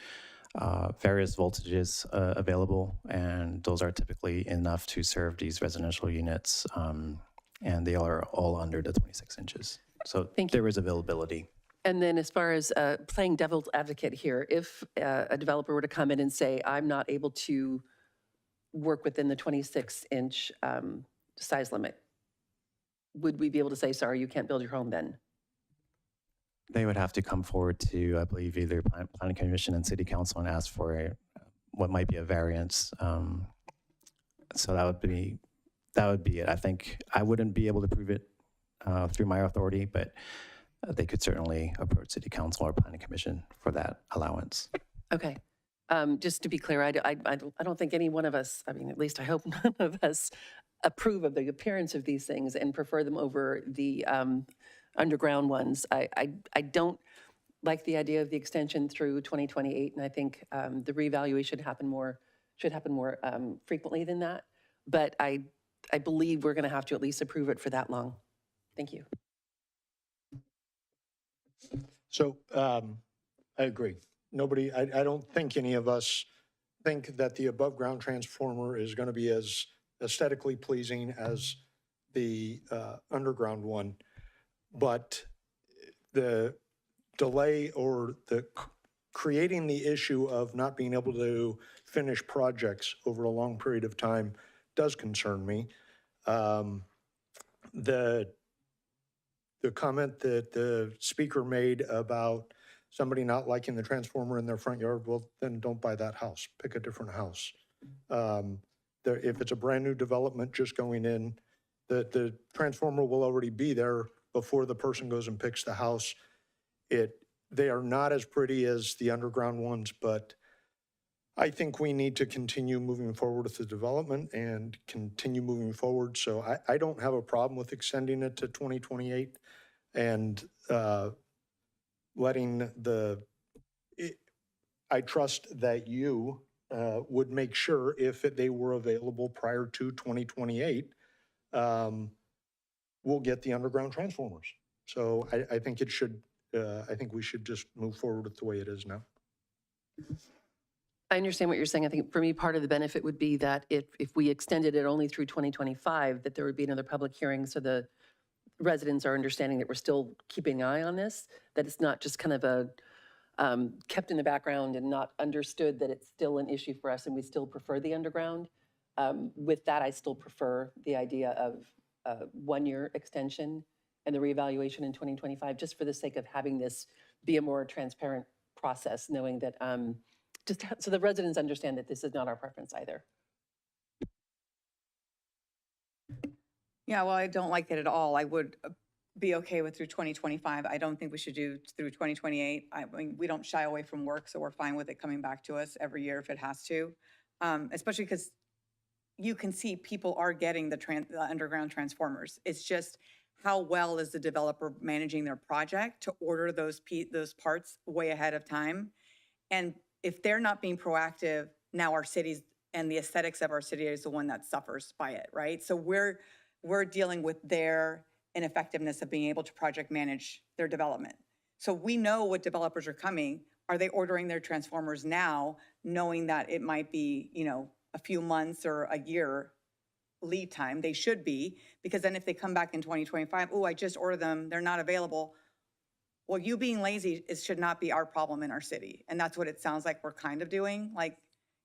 various voltages available, and those are typically enough to serve these residential units, and they are all under the 26 inches. So there is availability. And then as far as playing devil's advocate here, if a developer were to come in and say, I'm not able to work within the 26-inch size limit, would we be able to say, sorry, you can't build your home then? They would have to come forward to, I believe, either Planning Commission and City Council and ask for what might be a variance. So that would be it. I think I wouldn't be able to prove it through my authority, but they could certainly approach City Council or Planning Commission for that allowance. Okay. Just to be clear, I don't think any one of us, I mean, at least I hope none of us approve of the appearance of these things and prefer them over the underground ones. I don't like the idea of the extension through 2028, and I think the reevaluation should happen more frequently than that. But I believe we're going to have to at least approve it for that long. Thank you. So I agree. Nobody, I don't think any of us think that the above-ground transformer is going to be as aesthetically pleasing as the underground one. But the delay or the creating the issue of not being able to finish projects over a long period of time does concern me. The comment that the speaker made about somebody not liking the transformer in their front yard, well, then don't buy that house. Pick a different house. If it's a brand-new development just going in, the transformer will already be there before the person goes and picks the house. They are not as pretty as the underground ones, but I think we need to continue moving forward with the development and continue moving forward. So I don't have a problem with extending it to 2028 and letting I trust that you would make sure if they were available prior to 2028, we'll get the underground transformers. So I think it should, I think we should just move forward with the way it is now. I understand what you're saying. I think for me, part of the benefit would be that if we extended it only through 2025, that there would be another public hearing so the residents are understanding that we're still keeping an eye on this, that it's not just kind of a kept in the background and not understood that it's still an issue for us and we still prefer the underground. With that, I still prefer the idea of a 1-year extension and the reevaluation in 2025, just for the sake of having this be a more transparent process, knowing that just so the residents understand that this is not our preference either. Yeah, well, I don't like it at all. I would be okay with through 2025. I don't think we should do through 2028. I mean, we don't shy away from work, so we're fine with it coming back to us every year if it has to. Especially because you can see people are getting the underground transformers. It's just how well is the developer managing their project to order those parts way ahead of time. And if they're not being proactive, now our cities and the aesthetics of our city is the one that suffers by it, right? So we're dealing with their ineffectiveness of being able to project manage their development. So we know what developers are coming. Are they ordering their transformers now, knowing that it might be, a few months or a year lead time? They should be, because then if they come back in 2025, oh, I just ordered them, they're not available. Well, you being lazy should not be our problem in our city. And that's what it sounds like we're kind of doing. Like,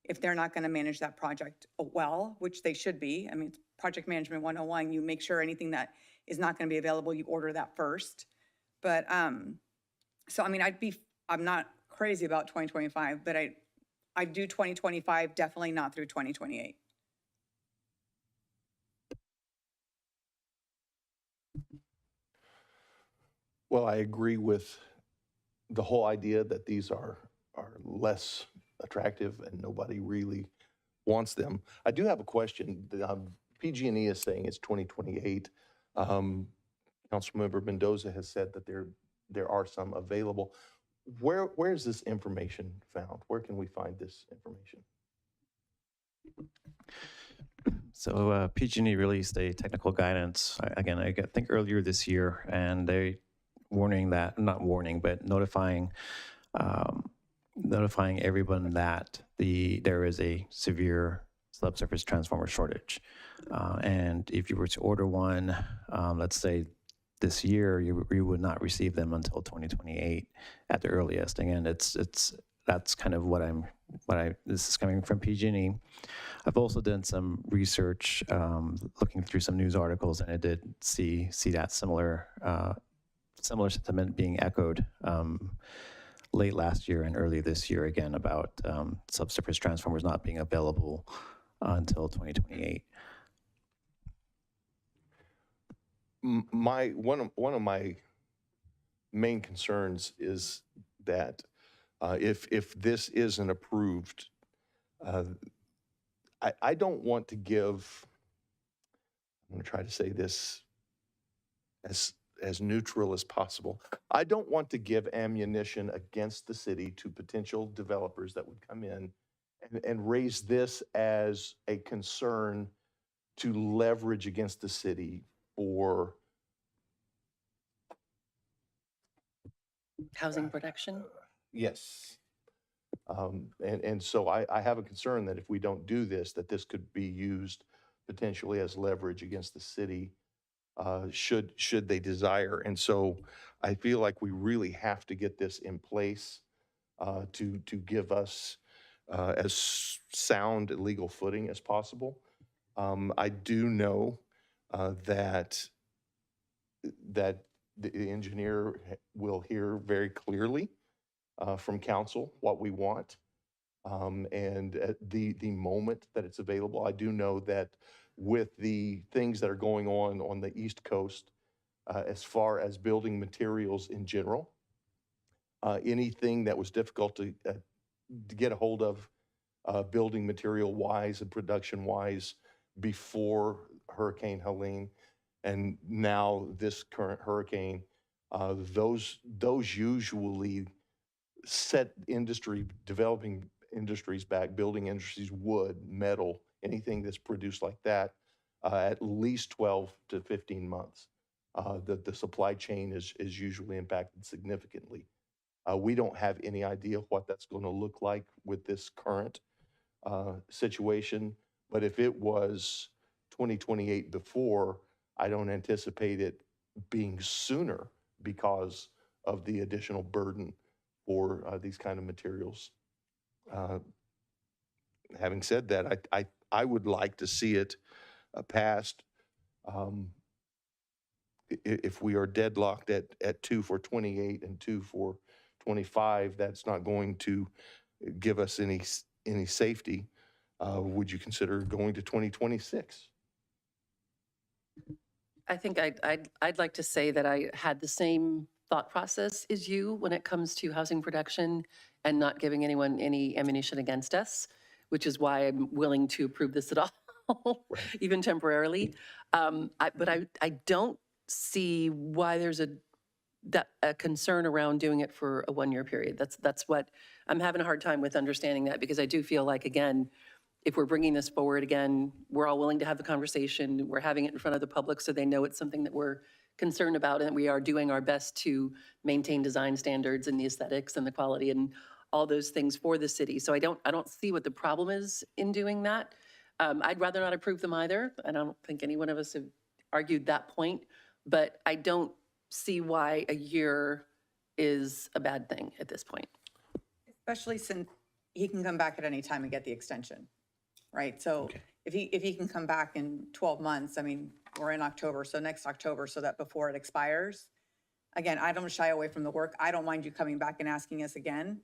if they're not going to manage that project well, which they should be. I mean, it's project management 101. You make sure anything that is not going to be available, you order that first. But, so, I mean, I'm not crazy about 2025, but I do 2025, definitely not through 2028. Well, I agree with the whole idea that these are less attractive and nobody really wants them. I do have a question. PG&E is saying it's 2028. Councilmember Mendoza has said that there are some available. Where is this information found? Where can we find this information? So PG&E released a technical guidance, again, I think earlier this year, and they notifying everyone that there is a severe subsurface transformer shortage. And if you were to order one, let's say this year, you would not receive them until 2028 at the earliest. Again, that's kind of this is coming from PG&E. I've also done some research, looking through some news articles, and I did see that similar sentiment being echoed late last year and early this year again about subsurface transformers not being available until 2028. One of my main concerns is that if this isn't approved, I don't want to give, I'm going to try to say this as neutral as possible. I don't want to give ammunition against the city to potential developers that would come in and raise this as a concern to leverage against the city for Housing production? Yes. And so I have a concern that if we don't do this, that this could be used potentially as leverage against the city, should they desire. And so I feel like we really have to get this in place to give us as sound legal footing as possible. I do know that the engineer will hear very clearly from council what we want. And at the moment that it's available, I do know that with the things that are going on the East Coast, as far as building materials in general, anything that was difficult to get a hold of building material wise and production wise before Hurricane Helene and now this current hurricane, those usually set developing industries back, building industries, wood, metal, anything that's produced like that, at least 12 to 15 months. The supply chain is usually impacted significantly. We don't have any idea what that's going to look like with this current situation, but if it was 2028 before, I don't anticipate it being sooner because of the additional burden for these kind of materials. Having said that, I would like to see it passed. If we are deadlocked at 2 for 28 and 2 for 25, that's not going to give us any safety. Would you consider going to 2026? I think I'd like to say that I had the same thought process as you when it comes to housing production and not giving anyone any ammunition against us, which is why I'm willing to approve this at all, even temporarily. But I don't see why there's a concern around doing it for a one-year period. That's what I'm having a hard time with understanding that, because I do feel like, again, if we're bringing this forward again, we're all willing to have the conversation. We're having it in front of the public so they know it's something that we're concerned about, and we are doing our best to maintain design standards and the aesthetics and the quality and all those things for the city. So I don't see what the problem is in doing that. I'd rather not approve them either, and I don't think any one of us have argued that point, but I don't see why a year is a bad thing at this point. Especially since he can come back at any time and get the extension, right? So if he can come back in 12 months, I mean, we're in October, so next October, so that before it expires. Again, I don't shy away from the work. I don't mind you coming back and asking us again.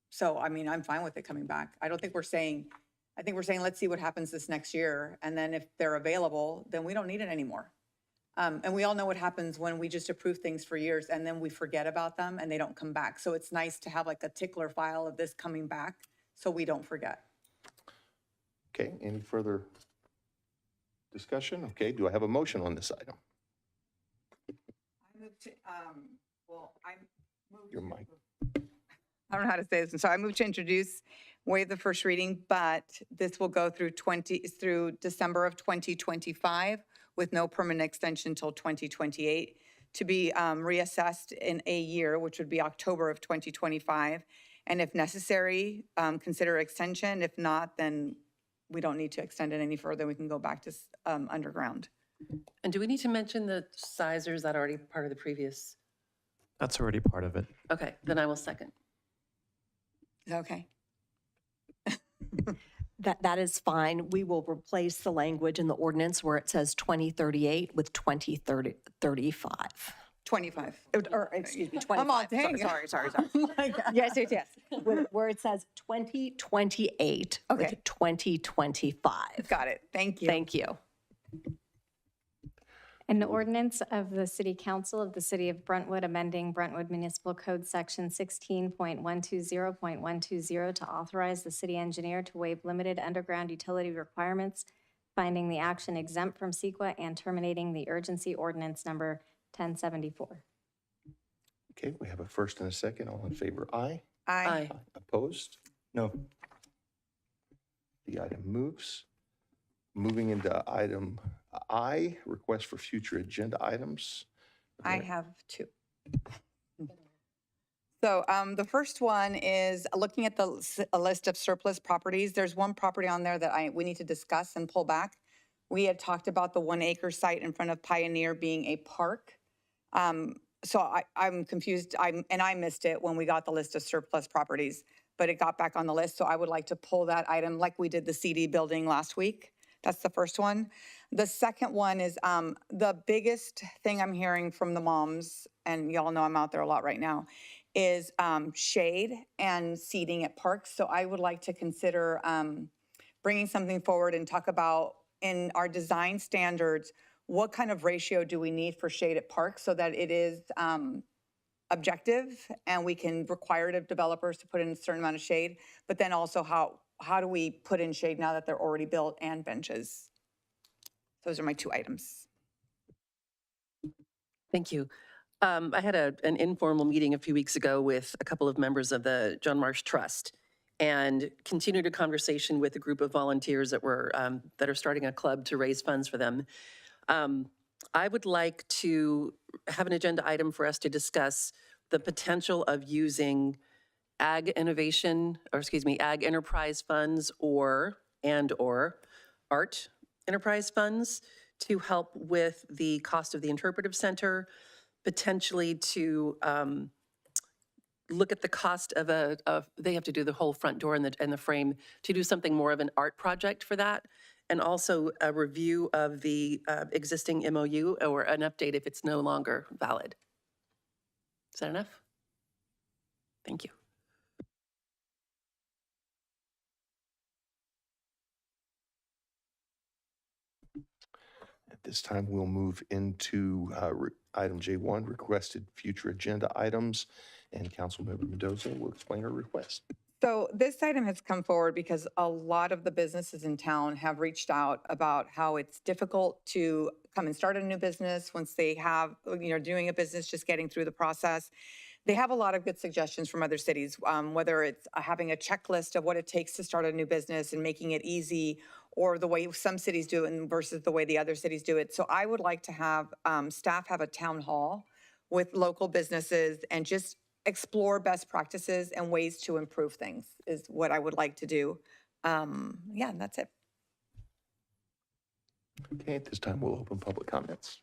So, I mean, I'm fine with it coming back. I think we're saying, let's see what happens this next year. And then if they're available, then we don't need it anymore. And we all know what happens when we just approve things for years and then we forget about them and they don't come back. So it's nice to have like a tickler file of this coming back so we don't forget. Okay, any further discussion? Okay, do I have a motion on this item? I moved to, Your mic. I don't know how to say this. So I move to introduce, waive the first reading, but this will go through December of 2025 with no permanent extension until 2028 to be reassessed in a year, which would be October of 2025. And if necessary, consider extension. If not, then we don't need to extend it any further. We can go back to underground. And do we need to mention the size, or is that already part of the previous? That's already part of it. Okay, then I will second. Is that okay? That is fine. We will replace the language in the ordinance where it says 2038 with 2035. 25. Or, excuse me, 25. I'm all, dang. Sorry. Oh my God. Yes. Where it says 2028 Okay. with 2025. Got it. Thank you. Thank you. An ordinance of the City Council of the City of Brentwood amending Brentwood Municipal Code Section 16.120.120 to authorize the city engineer to waive limited underground utility requirements, finding the action exempt from CEQA and terminating the urgency ordinance number 1074. Okay, we have a first and a second. All in favor, aye. Aye. Opposed? No. The item moves. Moving into item I, request for future agenda items. I have two. So the first one is looking at a list of surplus properties. There's one property on there that we need to discuss and pull back. We had talked about the 1 acre site in front of Pioneer being a park. So I'm confused, and I missed it when we got the list of surplus properties, but it got back on the list. So I would like to pull that item like we did the CD building last week. That's the first one. The second one is the biggest thing I'm hearing from the moms, and y'all know I'm out there a lot right now, is shade and seating at parks. So I would like to consider bringing something forward and talk about in our design standards, what kind of ratio do we need for shade at parks so that it is objective and we can require developers to put in a certain amount of shade, but then also how do we put in shade now that they're already built and benches? Those are my 2 items. Thank you. I had an informal meeting a few weeks ago with a couple of members of the John Marsh Trust and continued a conversation with a group of volunteers that are starting a club to raise funds for them. I would like to have an agenda item for us to discuss the potential of using ag enterprise funds or art enterprise funds to help with the cost of the interpretive center, potentially to look at the cost of they have to do the whole front door and the frame, to do something more of an art project for that, and also a review of the existing MOU or an update if it's no longer valid. Is that enough? Thank you. At this time, we'll move into item J1, requested future agenda items, and Councilmember Mendoza will explain her request. So this item has come forward because a lot of the businesses in town have reached out about how it's difficult to come and start a new business once they have, doing a business, just getting through the process. They have a lot of good suggestions from other cities, whether it's having a checklist of what it takes to start a new business and making it easy, or the way some cities do it versus the way the other cities do it. So I would like to have staff have a town hall with local businesses and just explore best practices and ways to improve things is what I would like to do. Yeah, that's it. Okay, at this time, we'll open public comments.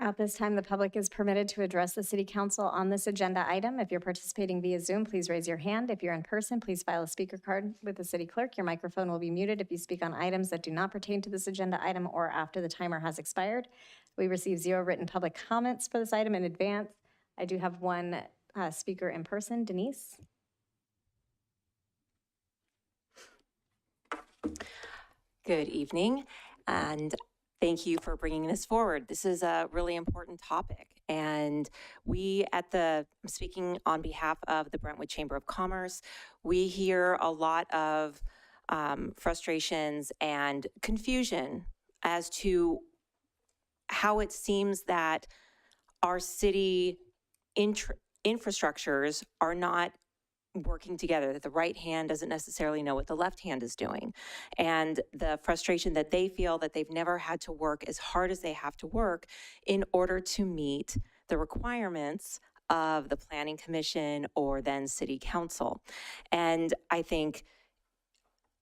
At this time, the public is permitted to address the City Council on this agenda item. If you're participating via Zoom, please raise your hand. If you're in person, please file a speaker card with the city clerk. Your microphone will be muted if you speak on items that do not pertain to this agenda item or after the timer has expired. We received 0 written public comments for this item in advance. I do have one speaker in person, Denise. Good evening, and thank you for bringing this forward. This is a really important topic, and I'm speaking on behalf of the Brentwood Chamber of Commerce, we hear a lot of frustrations and confusion as to how it seems that our city infrastructures are not working together, that the right hand doesn't necessarily know what the left hand is doing. And the frustration that they feel that they've never had to work as hard as they have to work in order to meet the requirements of the Planning Commission or then City Council. And I think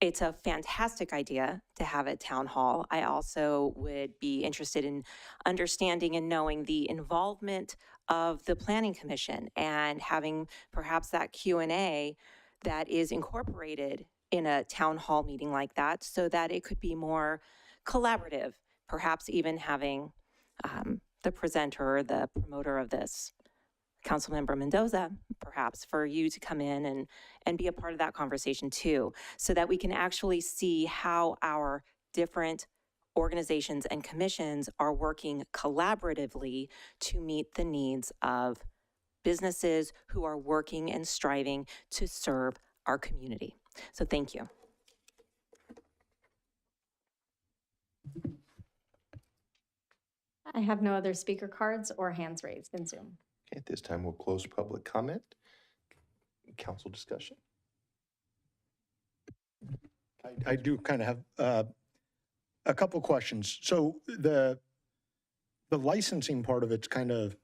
it's a fantastic idea to have a town hall. I also would be interested in understanding and knowing the involvement of the Planning Commission and having perhaps that Q&A that is incorporated in a town hall meeting like that so that it could be more collaborative, perhaps even having the presenter or the promoter of this, Councilmember Mendoza, perhaps, for you to come in and be a part of that conversation too, so that we can actually see how our different organizations and commissions are working collaboratively to meet the needs of businesses who are working and striving to serve our community. So thank you. I have no other speaker cards or hands raised in Zoom. Okay, at this time, we'll close public comment. Council discussion. I do kind of have a couple questions. So the The licensing part of it's kind of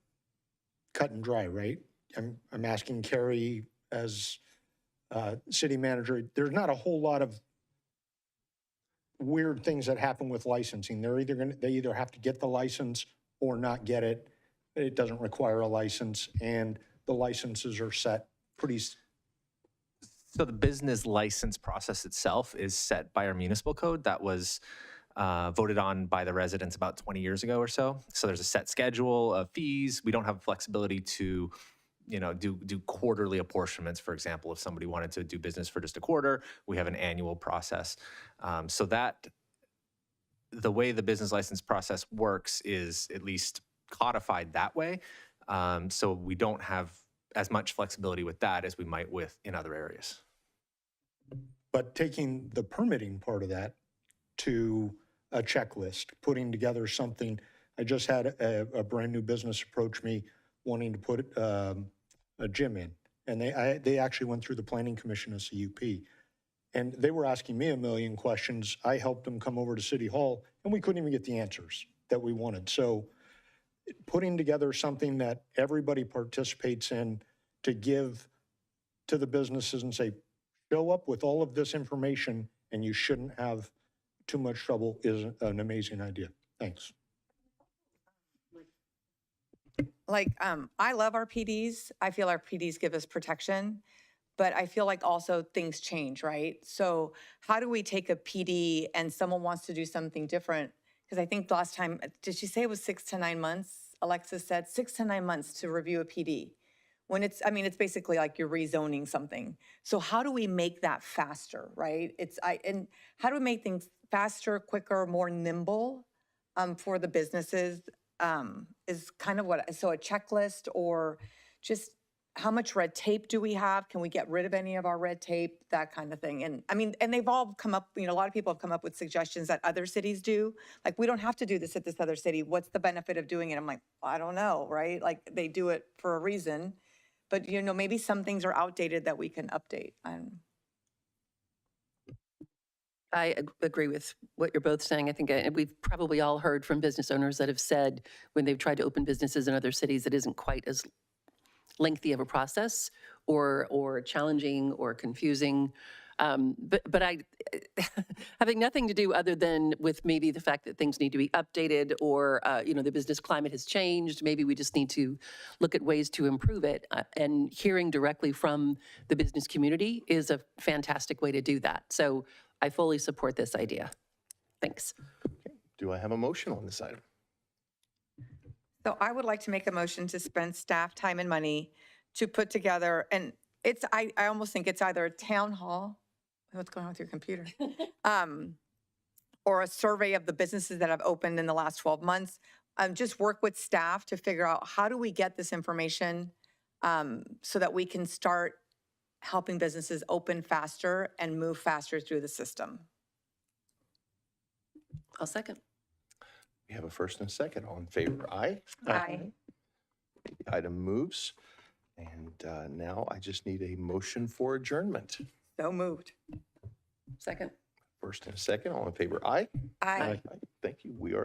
cut and dry, right? I'm asking Carrie as city manager, there's not a whole lot of weird things that happen with licensing. They either have to get the license or not get it. It doesn't require a license, and the licenses are set pretty. So the business license process itself is set by our municipal code that was voted on by the residents about 20 years ago or so. So there's a set schedule of fees. We don't have flexibility to, do quarterly apportionments. For example, if somebody wanted to do business for just a quarter, we have an annual process. So that the way the business license process works is at least codified that way. So we don't have as much flexibility with that as we might with in other areas. But taking the permitting part of that to a checklist, putting together something. I just had a brand new business approach me wanting to put a gym in. And they actually went through the Planning Commission of CUP. And they were asking me a million questions. I helped them come over to City Hall, and we couldn't even get the answers that we wanted. So putting together something that everybody participates in to give to the businesses and say, show up with all of this information and you shouldn't have too much trouble is an amazing idea. Thanks. Like, I love our PDs. I feel our PDs give us protection, but I feel like also things change, right? So how do we take a PD and someone wants to do something different? Because I think last time, did she say it was 6 to 9 months? Alexis said 6 to 9 months to review a PD. When it's basically like you're rezoning something. So how do we make that faster, right? And how do we make things faster, quicker, more nimble for the businesses is kind of so a checklist or just how much red tape do we have? Can we get rid of any of our red tape? That kind of thing. And they've all come up, a lot of people have come up with suggestions that other cities do. Like, we don't have to do this at this other city. What's the benefit of doing it? I'm like, I don't know, right? Like, they do it for a reason. But, maybe some things are outdated that we can update. I agree with what you're both saying. I think we've probably all heard from business owners that have said when they've tried to open businesses in other cities, it isn't quite as lengthy of a process or challenging or confusing. But I, having nothing to do other than with maybe the fact that things need to be updated or, the business climate has changed. Maybe we just need to look at ways to improve it. And hearing directly from the business community is a fantastic way to do that. So I fully support this idea. Thanks. Okay. Do I have a motion on this item? So I would like to make a motion to spend staff time and money to put together, and I almost think it's either a town hall, what's going on with your computer? Or a survey of the businesses that have opened in the last 12 months. Just work with staff to figure out how do we get this information so that we can start helping businesses open faster and move faster through the system. I'll second. We have a first and a second. All in favor, aye? Aye. The item moves. And now I just need a motion for adjournment. So moved. Second. First and a second. All in favor, aye? Aye. Thank you. We are